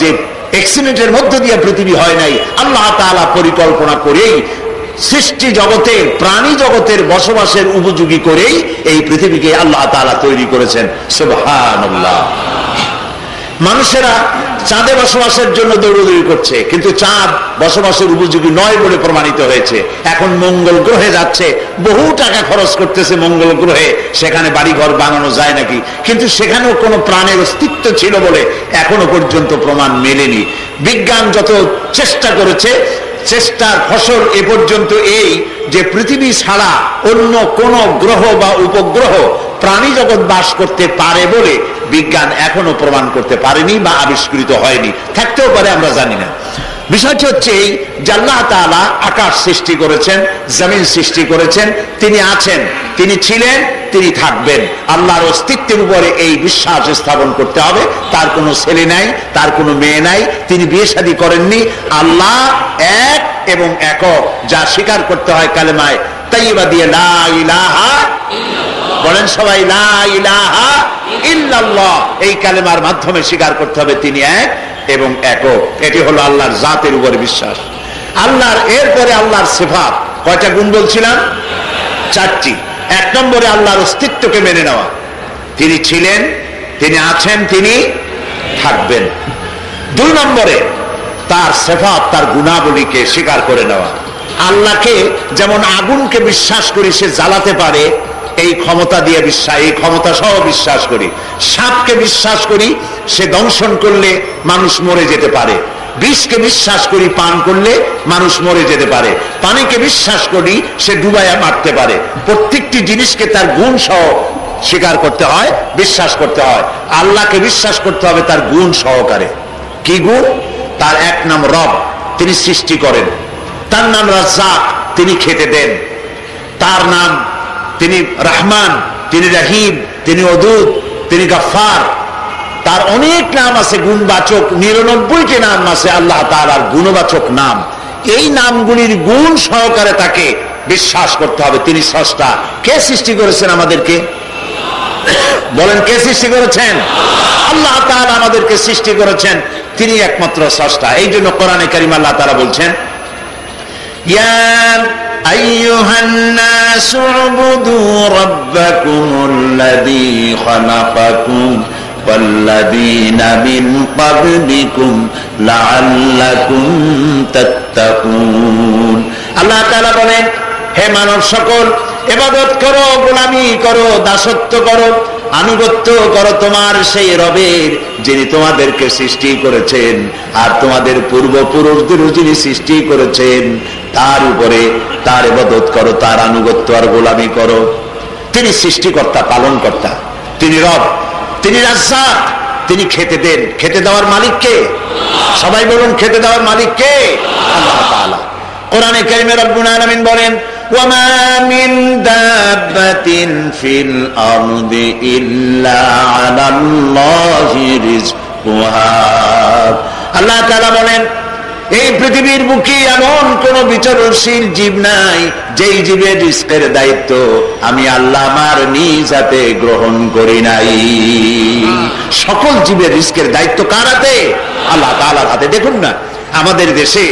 যে অ্যাক্সিডেন্টের মধ্য দিয়ে পৃথিবী হয় নাই, আল্লাহ তাআলা পরিকল্পনা করেই সৃষ্টি জগতের, প্রাণী জগতের বসবাসের উপযোগী করেই এই পৃথিবীকে আল্লাহ তাআলা তৈরি করেছেন। সুবহানাল্লাহ। মানুষেরা চাঁদে বসবাসের জন্য দৌড়দৌড়ি করছে, কিন্তু চাঁদ বসবাসের উপযোগী নয় বলে প্রমাণিত হয়েছে। এখন মঙ্গল গ্রহে যাচ্ছে, বহু টাকা খরচ করতেছে মঙ্গল গ্রহে, সেখানে বাড়িঘর বানানো যায় নাকি, কিন্তু সেখানেও কোনো প্রাণের অস্তিত্ব ছিল বলে এখনো পর্যন্ত প্রমাণ মেলেনি। বিজ্ঞান যত চেষ্টা করেছে, চেষ্টার ফসল এ পর্যন্ত এই যে পৃথিবী ছাড়া অন্য কোন গ্রহ বা উপগ্রহ প্রাণী জগৎ বাস করতে পারে বলে বিজ্ঞান এখনো প্রমাণ করতে পারেনি বা আবিষ্কৃত হয়নি। থাকতেও পারে, আমরা জানি না। বিষয়টি হচ্ছে এই যে আল্লাহ তাআলা আকাশ সৃষ্টি করেছেন, জমিন সৃষ্টি করেছেন, তিনি আছেন, তিনি ছিলেন, তিনি থাকবেন। আল্লাহর অস্তিত্বের উপরে এই বিশ্বাস স্থাপন করতে হবে। তার কোনো ছেলে নাই, তার কোনো মেয়ে নাই, তিনি বিয়ে শাদী করেননি। আল্লাহ এক এবং একক, যা স্বীকার করতে হয় কালেমায়ে তাইয়্যিবা দিয়ে, লা ইলাহা ইল্লাল্লাহ। বলেন সবাই, লা ইলাহা ইল্লাল্লাহ। এই কালেমার মাধ্যমে স্বীকার করতে হবে তিনি এক এবং একক। এটি হলো আল্লাহর জাতের উপরে বিশ্বাস। আল্লাহর এরপরে আল্লাহর সিফাত, কয়টা গুণ বলছিলাম? 4টি। 1 নম্বরে আল্লাহর অস্তিত্বকে মেনে নেওয়া, তিনি ছিলেন, তিনি আছেন, তিনি থাকবেন। 2 নম্বরে তার সিফাত, তার গুণাবলীকে স্বীকার করে নেওয়া। আল্লাহকে যেমন আগুনকে বিশ্বাস করি সে জ্বালাতে পারে, এই ক্ষমতা দিয়ে বিশ্বাস, এই ক্ষমতা সহ বিশ্বাস করি। সাপকে বিশ্বাস করি, সে দংশন করলে মানুষ মরে যেতে পারে। বিষকে বিশ্বাস করি, পান করলে মানুষ মরে যেতে পারে। পানিকে বিশ্বাস করি, সে ডুবাইয়া মারতে পারে। প্রত্যেকটি জিনিসকে তার গুণ সহ স্বীকার করতে হয়, বিশ্বাস করতে হয়। আল্লাহকে বিশ্বাস করতে হবে তার গুণ সহকারে। কি গুণ? তার 1 নাম রব, তিনি সৃষ্টি করেন। তার নাম রাজ্জাক, তিনি খেতে দেন। তার নাম তিনি রহমান, তিনি রহিম, তিনি ওদুদ, তিনি গফফার। তার অনেক নাম আছে গুণবাচক, 99টি নাম আছে আল্লাহ তাআলার গুণবাচক নাম। এই নামগুলির গুণ সহকারে তাকে বিশ্বাস করতে হবে। তিনি স্রষ্টা। কে সৃষ্টি করেছেন আমাদেরকে? বলেন, কে সৃষ্টি করেছেন? আল্লাহ তাআলা আমাদেরকে সৃষ্টি করেছেন, তিনি একমাত্র স্রষ্টা। এই জন্য কোরআনে কারীম আল্লাহ তাআলা বলছেন, ইয়া আইয়ুহান নাসু উবুদু রাব্বাকুমুল্লাযী খালাকাকুম ওয়াল্লাযীনা মিন ক্বাবলিকুম লাআল্লাকুম তাত্তাকুন। আল্লাহ তাআলা বলেন, হে মানব সকল, ইবাদত করো, গোলামি করো, দাসত্ব করো, আনুগত্য করো তোমার সেই রবের, যিনি তোমাদেরকে সৃষ্টি করেছেন আর তোমাদের পূর্বপুরুষদেরও যিনি সৃষ্টি করেছেন, তার উপরে তার ইবাদত করো, তার আনুগত্য আর গোলামি করো। তিনি সৃষ্টিকর্তা, পালনকর্তা, তিনি রব, তিনি রাজ্জাক, তিনি খেতে দেন। খেতে দেওয়ার মালিক কে? সবাই বলুন, খেতে দেওয়ার মালিক কে? আল্লাহ তাআলা। কোরআনে কারীমে রব্বুল আলামিন বলেন, ওয়ামা মিন দাব্বাতিন ফিল আরদি ইল্লা আলাল্লাহি রিজকুহা। আল্লাহ তাআলা বলেন, এই পৃথিবীর বুকে এমন কোন বিচরণশীল জীব নাই যেই জীবের রিজকের দায়িত্ব আমি আল্লাহ আমার নিজ হাতে গ্রহণ করি নাই। সকল জীবের রিজকের দায়িত্ব কার হাতে? আল্লাহ তাআলার হাতে। দেখুন না, আমাদের দেশে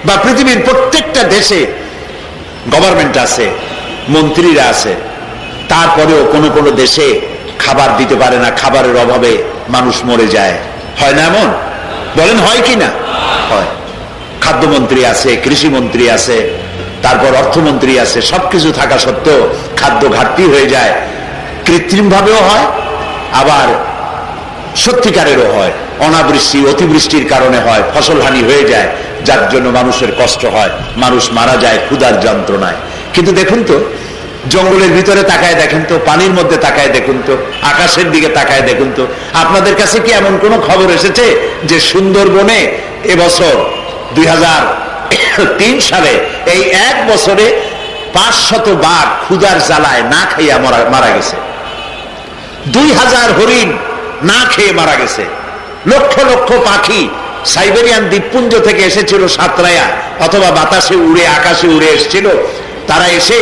বা পৃথিবীর প্রত্যেকটা দেশে গভর্নমেন্ট আছে, মন্ত্রীরা আছে, তারপরেও কোন কোন দেশে খাবার দিতে পারে না, খাবারের অভাবে মানুষ মরে যায়, হয় না এমন? বলেন হয় কি না? হয়। খাদ্যমন্ত্রী আছে, কৃষিমন্ত্রী আছে, তারপর অর্থমন্ত্রী আছে, সবকিছু থাকা সত্ত্বেও খাদ্য ঘাটতি হয়ে যায়। কৃত্রিম ভাবেও হয়, আবার সত্যিকারেরও হয়। অনাবৃষ্টি অতিবৃষ্টির কারণে হয়, ফসলহানি হয়ে যায়, যার জন্য মানুষের কষ্ট হয়, মানুষ মারা যায় ক্ষুধার যন্ত্রণায়। কিন্তু দেখুন তো, জঙ্গলের ভিতরে তাকায় দেখেন তো, পানির মধ্যে তাকায় দেখুন তো, আকাশের দিকে তাকায় দেখুন তো, আপনাদের কাছে কি এমন কোন খবর এসেছে যে সুন্দরবনে এবছর 2003 সালে এই এক বছরে 500 বাঘ ক্ষুধার জ্বালায় না খাইয়া মারা গেছে, 2000 হরিণ না খেয়ে মারা গেছে, লক্ষ লক্ষ পাখি সাইবেরিয়ান দ্বীপপুঞ্জ থেকে এসেছিল সাতরায়া অথবা বাতাসে উড়ে আকাশে উড়ে এসেছিল, তারা এসে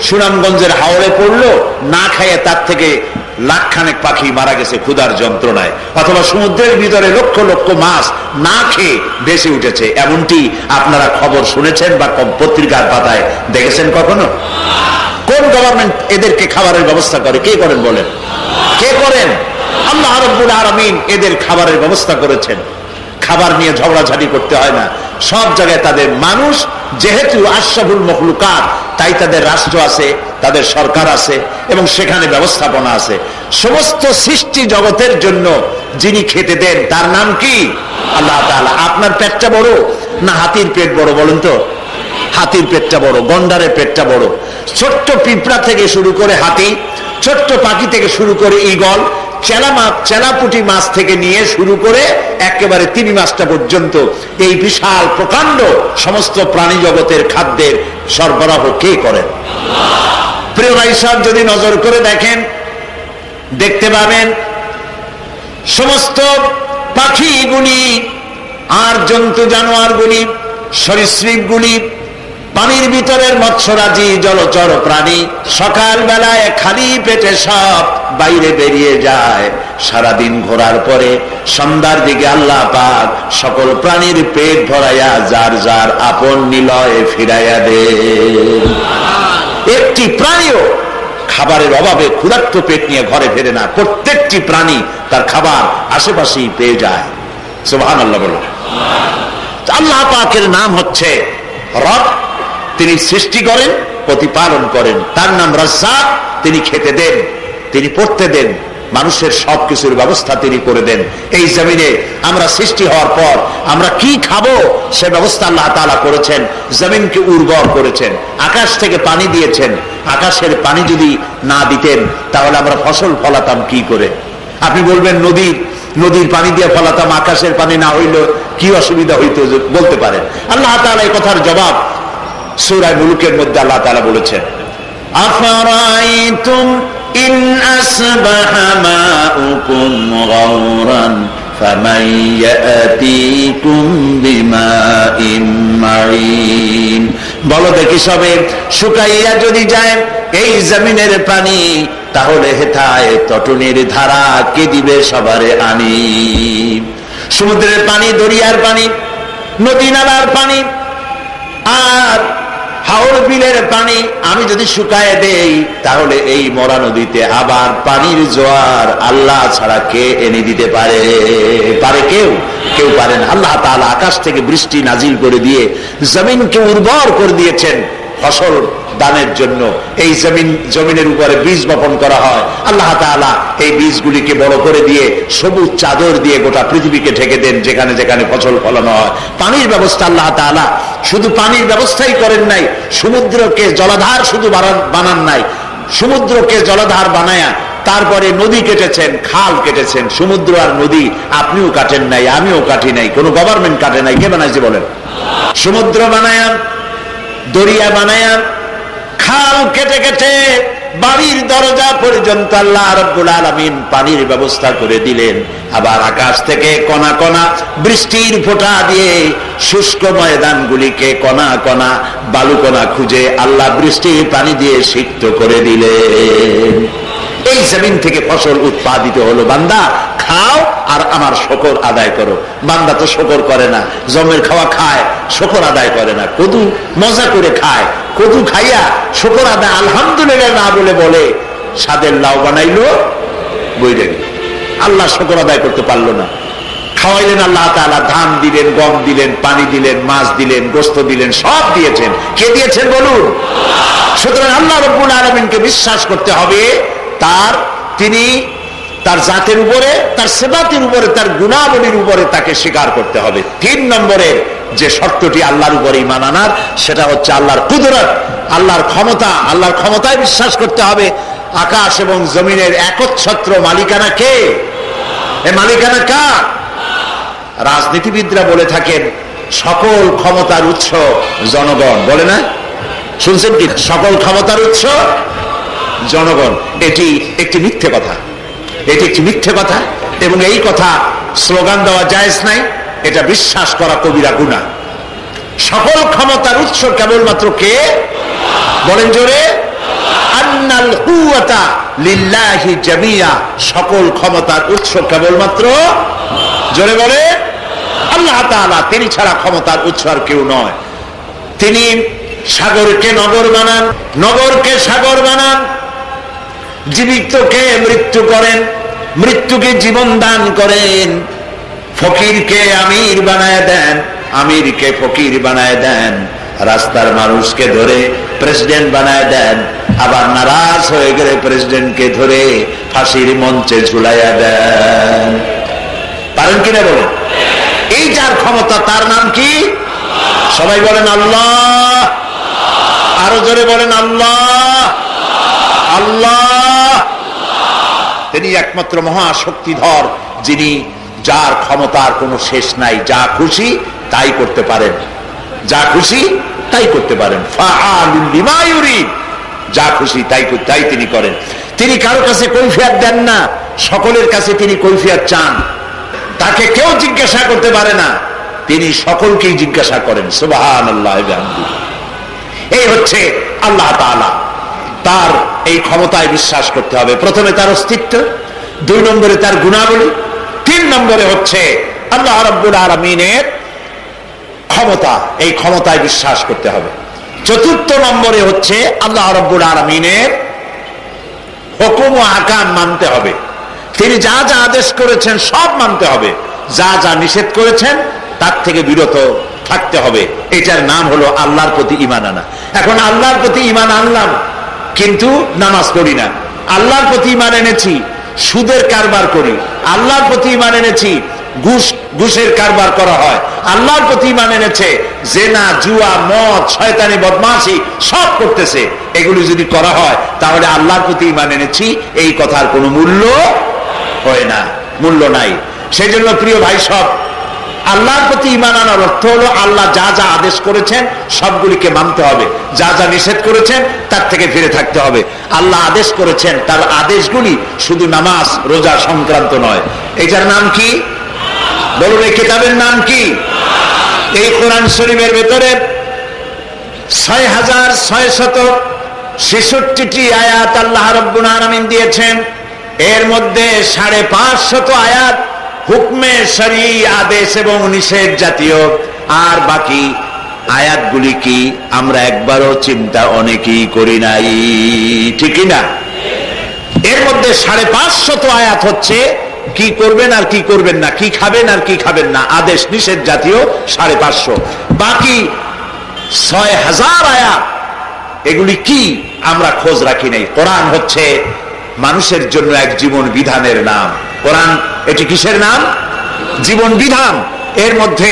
সুনামগঞ্জের হাওড়ে পড়লো, না খাইয়ে তার থেকে লাখখানেক পাখি মারা গেছে ক্ষুধার যন্ত্রণায়। অথবা সমুদ্রের ভিতরে লক্ষ লক্ষ মাছ না খেয়ে ভেসে উঠেছে। এমনটি আপনারা খবর শুনেছেন বা পত্রিকার পাতায় দেখেছেন কখনো? কোন গভর্নমেন্ট এদেরকে খাবারের ব্যবস্থা করে? কে করেন বলেন? কে করেন? আল্লাহ রাব্বুল আলামিন এদের খাবারের ব্যবস্থা করেছেন। খাবার নিয়ে ঝগড়াঝাটি করতে হয় না, সব জায়গায় তাদের মানুষ যেহেতু আশরাফুল মখলুকাত, তাই তাদের রাষ্ট্র আছে, তাদের সরকার আছে এবং সেখানে ব্যবস্থাপনা আছে। সমস্ত সৃষ্টি জগতের জন্য যিনি খেতে দেন তার নাম কি? আল্লাহ তাআলা। আপনার পেটটা বড় না হাতির পেট বড় বলেন তো? হাতির পেটটা বড়, গন্ডারের পেটটা বড়। ছোট্ট পিঁপড়া থেকে শুরু করে হাতি, ছোট্ট পাখি থেকে শুরু করে ঈগল, চেলাপুটি মাছ থেকে নিয়ে শুরু করে একেবারে তিমি মাছটা পর্যন্ত এই বিশাল প্রকাণ্ড সমস্ত প্রাণী জগতের খাদ্যের সরবরাহ কে করেন? প্রিয় ভাই সাহেব, যদি নজর করে দেখেন দেখতে পাবেন সমস্ত পাখিগুলি আর জন্তু জানোয়ারগুলি, সরীসৃপগুলি, পানির ভিতরের মৎস্যরাজি, জলচর প্রাণী সকাল বেলায় খালি পেটে সব বাইরে বেরিয়ে যায়। সারাদিন ঘোরার পরে সন্ধ্যার দিকে আল্লাহ পাক সকল প্রাণীর পেট ভরাইয়া যার যার আপন নিলয়ে ফিরাইয়া দেন। একটি প্রাণীও খাবারের অভাবে ক্ষুধার্ত পেট নিয়ে ঘরে ফেরে না। প্রত্যেকটি প্রাণী তার খাবার আশেপাশেই পেয়ে যায়। সুবহানাল্লাহ বলো। আল্লাহ পাকের নাম হচ্ছে রব। তিনি সৃষ্টি করেন, প্রতিপালন করেন। তার নাম রাজ্জাক। তিনি খেতে দেন, তিনি পড়তে দেন, মানুষের সবকিছুর ব্যবস্থা তিনি করে দেন। এই জমিনে আমরা সৃষ্টি হওয়ার পর আমরা কি খাবো সে ব্যবস্থা আল্লাহ তাআলা করেছেন। জমিনকে উর্বর করেছেন, আকাশ থেকে পানি দিয়েছেন। আকাশের পানি যদি না দিতেন তাহলে আমরা ফসল ফলাতাম কি করে? আপনি বলবেন নদীর পানি দিয়ে ফলাতাম, আকাশের পানি না হইলে কি অসুবিধা হইতো বলতে পারেন। আল্লাহ তাআলা এই কথার জবাব সূরা মুলুকের মধ্যে আল্লাহ তাআলা বলেছেন, আফারাইতুম ইন আসবাহা মাউকুম গাওরান ফামান ইয়াতিকুম বিমাইন মাইন। বলো দেখি সবে শুকাইয়া যদি যায় এই জমিনের পানি, তাহলে হেথায় তটনির ধারা কে দিবে সবারে আনি? সমুদ্রের পানি, দরিয়ার পানি, নদী নালার পানি আর হাওর বিলের পানি আমি যদি শুকায় দেই, তাহলে এই মরা নদীতে আবার পানির জোয়ার আল্লাহ ছাড়া কে এনে দিতে পারে? কেউ পারে না। আল্লাহ তাআলা আকাশ থেকে বৃষ্টি নাজিল করে দিয়ে জমিনকে উর্বর করে দিয়েছেন ফসল দানের জন্য। এই জমিনের উপরে বীজ বপন করা হয়। আল্লাহ তাআলা এই বীজগুলিকে বড় করে দিয়ে সবুজ চাদর দিয়ে গোটা পৃথিবীকে ঢেকে দেন, যেখানে যেখানে ফসল ফলানো হয়। পানির ব্যবস্থা আল্লাহ তাআলা শুধু পানির ব্যবস্থাই করেন নাই, সমুদ্রকে জলাধার শুধু বানান নাই, সমুদ্রকে জলাধার বানায়া তারপরে নদী কেটেছেন, খাল কেটেছেন। সমুদ্র আর নদী আপনিও কাটেন নাই, আমিও কাটি নাই, কোন গভর্নমেন্ট কাটে নাই। কে বানাইছে বলেন? সমুদ্র বানায়া, দরিয়া বানায়া, খাল কেটে কেটে বাড়ির দরজা পর্যন্ত আল্লাহ রাব্বুল আলামিন পানির ব্যবস্থা করে দিলেন। আবার আকাশ থেকে কণা কণা বৃষ্টির ফোঁটা দিয়ে শুষ্ক ময়দানগুলিকে কণা কণা বালু কণা খুঁজে আল্লাহ বৃষ্টির পানি দিয়ে সিক্ত করে দিলেন। এই জমিন থেকে ফসল উৎপাদিত হলো। বান্দা খাও আর আমার শকর আদায় করো। বান্দা তো শকর করে না, জমের খাওয়া খায়, শকর আদায় করে না। কদু মজা করে খায়, কদু খাইয়া শকর আদায় আলহামদুলিল্লাহ না বলে স্বাদের লাউ বানাইলো বইরে গেল। আল্লাহ শুকর আদায় করতে পারলো না। খাওয়াইলেন আল্লাহ তাআলা, ধান দিলেন, গম দিলেন, পানি দিলেন, মাছ দিলেন, গোশত দিলেন, সব দিয়েছেন। কে দিয়েছেন বলুন? সুতরাং আল্লাহ রাব্বুল আলামিনকে বিশ্বাস করতে হবে, তিনি তার জাতের উপরে, তার সিফাতের উপরে, তার গুণাবলীর উপরে তাকে স্বীকার করতে হবে। 3 নম্বরের যে শর্তটি আল্লাহর উপরে ঈমান আনার, সেটা হচ্ছে আল্লাহর কুদরত, আল্লাহর ক্ষমতা। আল্লাহর ক্ষমতায় বিশ্বাস করতে হবে। আকাশ এবং জমিনের একচ্ছত্র মালিকানা কে? এ মালিকানা কার? রাজনীতিবিদরা বলে থাকেন সকল ক্ষমতার উৎস জনগণ, বলে না? শুনছেন কি? সকল ক্ষমতার উৎস জনগণ। এটি একটি মিথ্যে কথা, এটি একটি মিথ্যে কথা, এবং এই কথা স্লোগান দেওয়া জায়েজ নাই, এটা বিশ্বাস করা কবিরা গুনাহ। সকল ক্ষমতার উৎস কেবলমাত্র কে? বলেন জোরে, আন্নাল কুওয়াতা লিল্লাহি জামিয়া। সকল ক্ষমতার উৎস কেবলমাত্র, জোরে বলে, আল্লাহ তাআলা। তিনি ছাড়া ক্ষমতার উৎস আর কেউ নয়। তিনি সাগরকে নগর বানান, নগরকে সাগর বানান, জীবিতকে মৃত্যু করেন, মৃত্যুকে জীবন দান করেন, ফকিরকে আমির বানায় দেন, আমিরকে ফকির বানায় দেন, রাস্তার মানুষকে ধরে প্রেসিডেন্ট বানায় দেন, আবার নারাজ হয়ে গেলে প্রেসিডেন্টকে ধরে ফাঁসির মঞ্চে ঝুলাইয়া দেন। পারেন কিনা বলেন? এই যার ক্ষমতা, তার নাম কি? সবাই বলেন আল্লাহ। আরো জোরে বলেন আল্লাহ। আল্লাহ তিনি একমাত্র মহাশক্তিধর, যিনি, যার ক্ষমতার কোনো শেষ নাই। যা খুশি তাই করতে পারেন, যা খুশি তাই করতে পারেন। ফাআলুল লিমা ইউরিদ, যা খুশি তাই তিনি করেন। তিনি কারো কাছে কৈফিয়ত দেন না, সকলের কাছে তিনি কৈফিয়ত চান। তাকে কেউ জিজ্ঞাসা করতে পারে না, তিনি সকলকেই জিজ্ঞাসা করেন। সুবহানাল্লাহ ওয়া বিহামদিহি। এই হচ্ছে আল্লাহ তাআলা। তার এই ক্ষমতায় বিশ্বাস করতে হবে। প্রথমে তার অস্তিত্ব, 2 নম্বরে তার গুণাবলী, 3 নম্বরে হচ্ছে আল্লাহ রাব্বুল আলামিনের ক্ষমতা। এই ক্ষমতায় বিশ্বাস করতে হবে। 4র্থ নম্বরে হচ্ছে আল্লাহ রাব্বুল আলামিনের হুকুম ও আহকাম মানতে হবে। তিনি যা যা আদেশ করেছেন সব মানতে হবে, যা যা নিষেধ করেছেন তার থেকে বিরত থাকতে হবে। এটার নাম হলো আল্লাহর প্রতি ঈমান আনা। এখন আল্লাহর প্রতি ঈমান আনলাম, কিন্তু নামাজ পড়ি না। আল্লাহর প্রতি ঈমান এনেছি, সুদের কারবার করি। আল্লাহর প্রতি ঈমান এনেছি, ঘুষের কারবার করা হয়। আল্লাহর প্রতি ঈমান এনেছে, জেনা, জুয়া, মদ, শয়তানি, বদমাশি সব করতেছে। এগুলি যদি করা হয় তাহলে আল্লাহর প্রতি ঈমান এনেছি, এই কথার কোনো মূল্য হয় না, মূল্য নাই। সেই জন্য প্রিয় ভাই সব, আল্লাহর প্রতি ঈমান আনার অর্থ হলো আল্লাহ যা যা আদেশ করেছেন সবগুলিকে মানতে হবে, যা যা নিষেধ করেছেন তার থেকে ফিরে থাকতে হবে। আল্লাহ আদেশ করেছেন, তার আদেশগুলি শুধু নামাজ রোজা সংক্রান্ত নয়। এটার নাম কি বলুন? এই কিতাবের নাম কি? এই কোরআন শরীফের ভেতরে 6666টি আয়াত আল্লাহ রাব্বুল আলামিন দিয়েছেন। এর মধ্যে 550 আয়াত হুকমে শরঈ, আদেশ এবং নিষেধ জাতীয়। আর বাকি আয়াতগুলি কি আমরা একবারও চিন্তা অনেকেই করি নাই, ঠিক না? এর মধ্যে 550 আয়াত হচ্ছে কি করবেন আর কি করবেন না, কি খাবেন আর কি খাবেন না, আদেশ নিষেধ জাতীয় 550। বাকি 6000 আয়াত, এগুলি কি আমরা খোঁজ রাখি নাই। কোরআন হচ্ছে মানুষের জন্য এক জীবন বিধানের নাম। কোরআন এটি কিসের নাম? জীবন বিধান। এর মধ্যে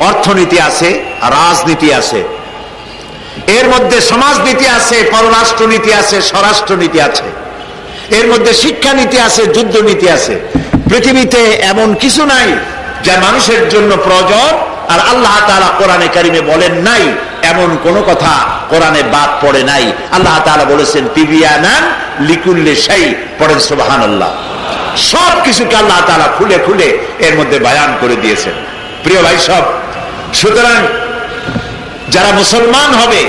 অর্থনীতি আছে, রাজনীতি আছে, এর মধ্যে সমাজনীতি আছে, পররাষ্ট্রনীতি আছে, স্বরাষ্ট্রনীতি আছে, এর মধ্যে শিক্ষানীতি আছে, যুদ্ধনীতি আছে। পৃথিবীতে এমন কিছু নাই যা মানুষের জন্য প্রয়োজন আর আল্লাহ তাআলা কোরআনে কারিমে বলেন নাই এমন কোন কথা কোরআনে বাদ পড়ে নাই। আল্লাহ তাআলা বলেছেন তিবিয়ানান লিকুল্লি শাই। পড়েন সুবহানাল্লাহ। সব কিছুকে আল্লাহ তাআলা খুলে খুলে এর মধ্যে বয়ান করে দিয়েছেন। প্রিয় ভাই সব, সুতরাং যারা মুসলমান হবে,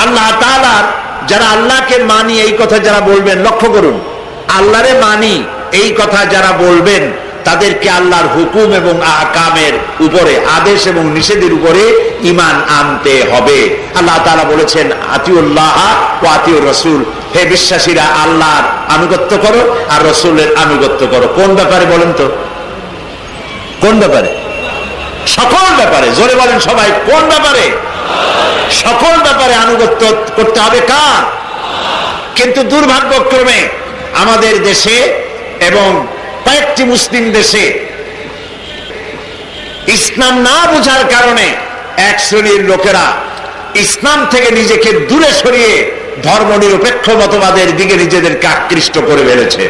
আল্লাহ তাআলার যারা আল্লাহকে মানি এই কথা যারা বলবেন, লক্ষ্য করুন, আল্লাহরে মানি এই কথা যারা বলবেন তাদেরকে আল্লাহর হুকুম এবং আহকামের উপরে, আদেশ এবং নিষেধের উপরে ঈমান আনতে হবে। আল্লাহ তাআলা বলেছেন আতিউল্লাহ ওয়া আতিউর রাসূল, হে বিশ্বাসীরা, আল্লাহর আনুগত্য করো আর রসুলের আনুগত্য করো। কোন ব্যাপারে বলেন তো? কোন ব্যাপারে? সকল ব্যাপারে। জোরে বলেন সবাই, কোন ব্যাপারে? সকল ব্যাপারে আনুগত্য করতে হবে কার? কিন্তু দুর্ভাগ্যক্রমে আমাদের দেশে এবং কয়েকটি মুসলিম দেশে ইসলাম না বোঝার কারণে এক শ্রেণীর লোকেরা ইসলাম থেকে নিজেকে দূরে সরিয়ে ধর্মনিরপেক্ষ মতবাদের দিকে নিজেদেরকে আকৃষ্ট করে ফেলেছে।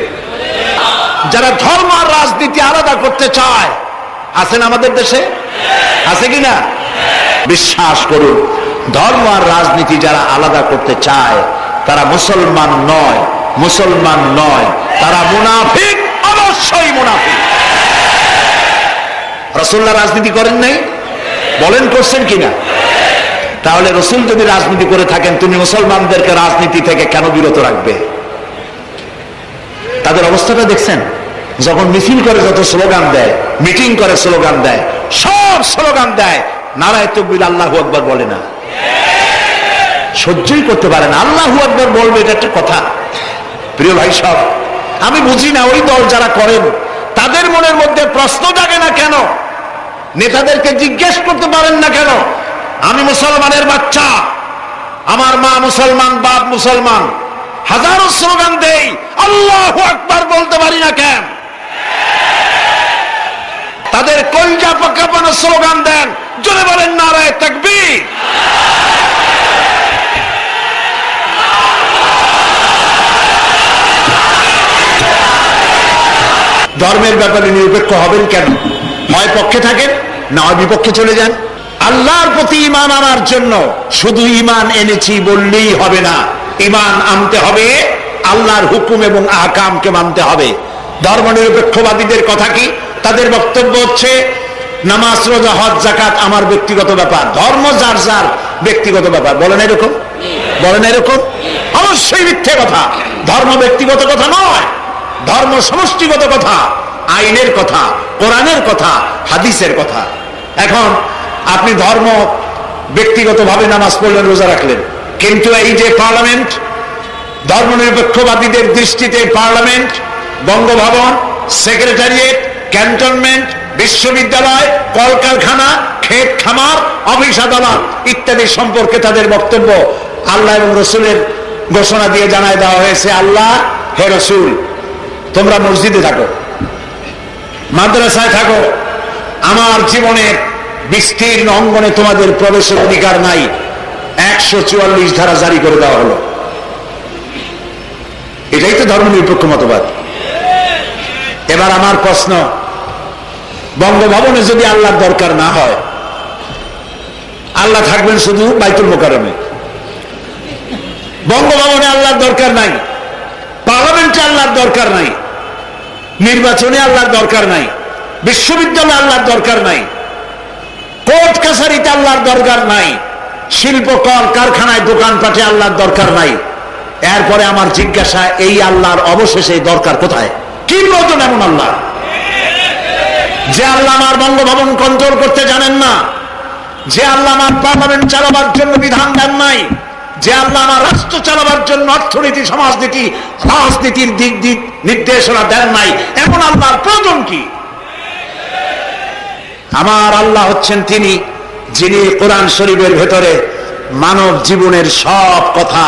যারা ধর্ম আর রাজনীতি আলাদা করতে চায় আছেন আমাদের দেশে? আছে কিনা? বিশ্বাস করুন, ধর্ম আর রাজনীতি যারা আলাদা করতে চায় তারা মুসলমান নয়, মুসলমান নয়, তারা মুনাফিক, অবশ্যই মুনাফিক। রাসূলুল্লাহ রাজনীতি করেন নাই? বলেন করছেন কিনা? তাহলে রাসূল যদি রাজনীতি করে থাকেন, তুমি মুসলমানদেরকে রাজনীতি থেকে কেন বিরত রাখবে? তাদের অবস্থাটা দেখছেন? যখন মিছিল করে, যত স্লোগান দেয়, মিটিং করে স্লোগান দেয়, সব স্লোগান দেয়, নারায়ে তাকবীর, আল্লাহু আকবার বলে না। সহ্যই করতে পারে না। আল্লাহু আকবার বলবে, এটা একটা কথা? প্রিয় ভাই সব, আমি বুঝি না ওই দল যারা করেন তাদের মনের মধ্যে প্রশ্ন জাগে না কেন? নেতাদেরকে জিজ্ঞেস করতে পারেন না কেন? আমি মুসলমানের বাচ্চা, আমার মা মুসলমান, বাপ মুসলমান, হাজারো স্লোগান দেই, আল্লাহু আকবার বলতে পারি না কেন? তাদের কলজা পাকানো স্লোগান দেন, জোরে বলেন নারায়ে তাকবীর। ধর্মের ব্যাপারে নিরপেক্ষ হবেন কেন? হয় পক্ষে থাকেন, না হয় বিপক্ষে চলে যান। আল্লাহর প্রতি ঈমান আনার জন্য শুধু ঈমান এনেছি বললেই হবে না, ঈমান আনতে হবে, আল্লাহর হুকুম এবং আহকামকে মানতে হবে। ধর্মনিরপেক্ষবাদীদের কথা কি? তাদের বক্তব্য হচ্ছে নামাজ, রোজা, হজ, যাকাত আমার ব্যক্তিগত ব্যাপার, ধর্ম যার যার ব্যক্তিগত ব্যাপার। বলেন এরকম? বলেন এরকম? অবশ্যই মিথ্যে কথা। ধর্ম ব্যক্তিগত কথা নয়, ধর্ম সমষ্টিগত কথা, আইনের কথা, কোরআনের কথা, হাদিসের কথা। এখন আপনি ধর্ম ব্যক্তিগতভাবে নামাজ পড়লেন, রোজা রাখলেন, কিন্তু এই যে পার্লামেন্ট, ধর্মনিরপেক্ষবাদীদের দৃষ্টিতে পার্লামেন্ট, বঙ্গভবন, সেক্রেটারিয়েট, ক্যান্টনমেন্ট, বিশ্ববিদ্যালয়, কলকারখানা, ক্ষেত খামার, অফিস আদালত ইত্যাদি সম্পর্কে তাদের বক্তব্য আল্লাহ এবং রসুলের ঘোষণা দিয়ে জানায় দেওয়া হয়েছে, আল্লাহ, হে রসুল, তোমরা মসজিদে থাকো, মাদ্রাসায় থাকো, আমার জীবনের বিস্তীর্ণ অঙ্গনে তোমাদের প্রবেশের অধিকার নাই। 144 ধারা জারি করে দেওয়া হলো। এটাই তো ধর্মনিরপেক্ষ মতবাদ। এবার আমার প্রশ্ন, বঙ্গভবনে যদি আল্লাহর দরকার না হয়, আল্লাহ থাকবেন শুধু বাইতুল মোকাররমে, বঙ্গভবনে আল্লাহর দরকার নাই, পার্লামেন্টে আল্লাহর দরকার নাই, নির্বাচনে আল্লাহর দরকার নাই, বিশ্ববিদ্যালয়ে আল্লাহর দরকার নাই, কোর্ট কাছারিতে আল্লাহর দরকার নাই, শিল্প কল কারখানায় দোকানপাটে আল্লাহর দরকার নাই। এরপরে আমার জিজ্ঞাসা, এই আল্লাহর অবশেষে দরকার কোথায়? কি প্রয়োজন এমন আল্লাহ? যে আল্লাহ আমার বঙ্গভবন কন্ট্রোল করতে জানেন না, যে আল্লাহ আমার পার্লামেন্ট চালাবার জন্য বিধান দেন নাই, যে আল্লাহ আমার রাষ্ট্র চালাবার জন্য অর্থনীতি, সমাজনীতি, রাজনীতির দিক দিক নির্দেশনা দেন নাই, এমন আল্লাহর প্রয়োজন কি? আমার আল্লাহ হচ্ছেন তিনি যিনি কোরআন শরীফের ভেতরে মানব জীবনের সব কথা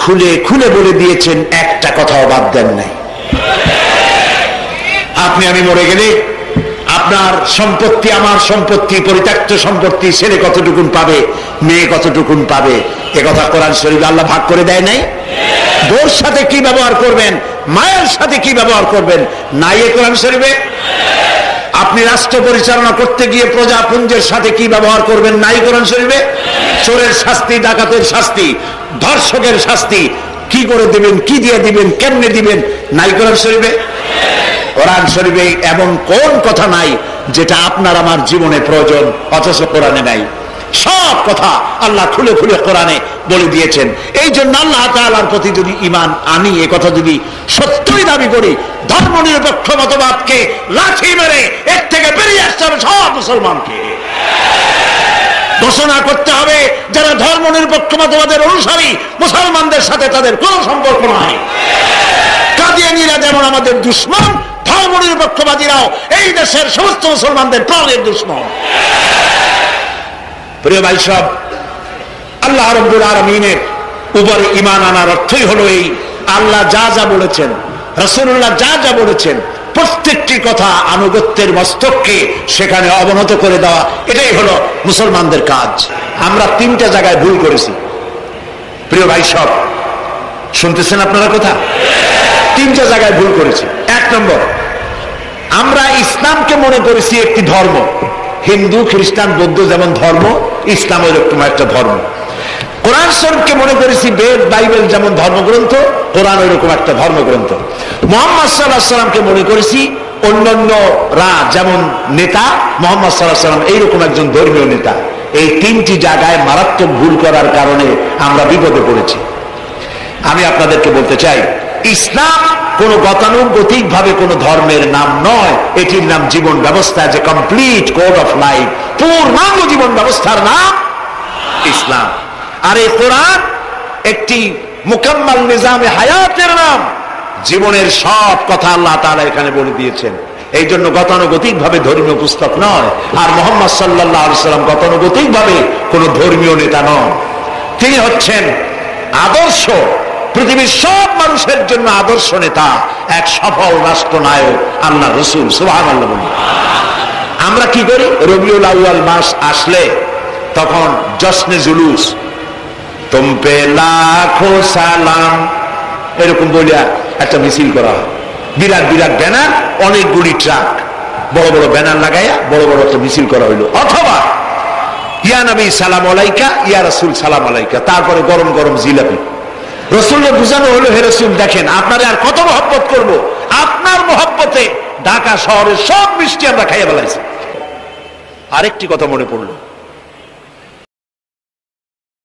খুলে খুলে বলে দিয়েছেন, একটা কথাও বাদ দেন নাই। আপনি আমি মরে গেলে আপনার সম্পত্তি, আমার সম্পত্তি, পরিত্যক্ত সম্পত্তি, ছেলে কতটুকুন পাবে, মেয়ে কতটুকুন পাবে, এ কথা কোরআন শরীফে আল্লাহ ভাগ করে দেয় নাই? বউর সাথে কি ব্যবহার করবেন, মায়ের সাথে কি ব্যবহার করবেন, নাই এ কোরআন শরীফে? আপনি রাষ্ট্র পরিচালনা করতে গিয়ে প্রজাপুঞ্জের সাথে কি ব্যবহার করবেন, নাই কোরআন শরীফে? চোরের শাস্তি, ডাকাতের শাস্তি, ধর্ষকের শাস্তি কি করে দিবেন, কি দিয়ে দিবেন, কেমনে দিবেন, নাই কোরআন শরীফে? কোরআন শরীফে এমন কোন কথা নাই যেটা আপনার আমার জীবনে প্রয়োজন, অথচ কোরআনে নাই? সব কথা আল্লাহ খুলে খুলে কোরআনে বলে দিয়েছেন। এই জন্য আল্লাহ তাআলার প্রতি যদি ঈমান আনি, এ কথা যদি সত্যই দাবি করি, ধর্মনিরপেক্ষ মতবাদকে লাঠি মেরে এর থেকে বেরিয়ে আসতে হবে সব মুসলমানকে। ঘোষণা করতে হবে যারা ধর্ম নিরপেক্ষ মতবাদের অনুসারী মুসলমানদের সাথে তাদের কোনো সম্পর্ক নয়। কাদিয়ানীরা যেমন আমাদের দুশমন, ধর্ম নিরপেক্ষবাদীরাও এই দেশের সমস্ত মুসলমানদের প্রাণের দুশমন। প্রিয় ভাই সব, আল্লাহ রাব্বুল আলামিনের উপরে ঈমান আনার অর্থই হলো এই, আল্লাহ যা যা বলেছেন, রাসূলুল্লাহ যা যা বলেছেন, প্রত্যেকটি কথা আনুগত্যের মস্তককে সেখানে অবনত করে দেওয়া, এটাই হলো মুসলমানদের কাজ। আমরা তিনটা জায়গায় ভুল করেছি প্রিয় ভাই সব, শুনতেছেন আপনারা কথা? তিনটা জায়গায় ভুল করেছি। এক নম্বর, আমরা ইসলামকে মনে করেছি একটি ধর্ম। হিন্দু, খ্রিস্টান, বৌদ্ধ যেমন ধর্ম, ইসলাম এরকম একটা ধর্ম। কোরআন শরীফকে মনে করেছি বেদ, বাইবেল যেমন ধর্মগ্রন্থ, কোরআন এরকম একটা ধর্মগ্রন্থ। মুহাম্মদ সাল্লাল্লাহু আলাইহি ওয়াসাল্লামকে মনে করেছি অন্যান্যরা যেমন নেতা, মুহাম্মদ সাল্লাল্লাহু আলাইহি ওয়াসাল্লাম এইরকম একজন ধর্মীয় নেতা। এই তিনটি জায়গায় মারাত্মক ভুল করার কারণে আমরা বিপদে পড়েছি। আমি আপনাদেরকে বলতে চাই, ইসলাম কোন গতানুগতিক ভাবে কোন ধর্মের নাম নয়, এটির নাম জীবন ব্যবস্থা, যে কমপ্লিট কোড অফ লাইফ, পূর্ণাঙ্গ জীবন ব্যবস্থার নাম ইসলাম। আর এই কোরআন একটি মুকাম্মাল নিজামে হায়াতের নাম। জীবনের সব কথা আল্লাহ তাআলা এখানে বলে দিয়েছেন। এই জন্য গতানুগতিক ভাবে ধর্মীয় পুস্তক নয়। আর মুহাম্মদ সাল্লাল্লাহু আলাইহি ওয়াসাল্লাম গতানুগতিক ভাবে কোন ধর্মীয় নেতা নন। তিনি হচ্ছেন আদর্শ, পৃথিবীর সব মানুষের জন্য আদর্শ নেতা, এক সফল রাষ্ট্রনায়ক, আল্লাহ রাসূল। সুবহানাল্লাহ বলি। আমরা কি করি? রবিউল আউয়াল মাস আসলে তখন জশ্নে জুলুস, তুম পে লাখো সালাম, এরকম বলিয়া একটা মিছিল করা হয়। বিরাট বিরাট ব্যানার, অনেকগুলি ট্রাক, বড় বড় ব্যানার লাগাইয়া বড় বড় একটা মিছিল করা হইল। অথবা ইয়া নবী সালাম আলাইকা, ইয়া রাসূল সালাম আলাইকা, তারপরে গরম গরম জিলাপি। রাসূলকে বুঝানো হলো, হে রাসূল দেখেন আপনারে আর কত মহব্বত করব, আপনার মহব্বতে ঢাকা শহরের সব মিষ্টি আমরা খাইয়া ফেলাইছি। আরেকটি কথা মনে পড়লো,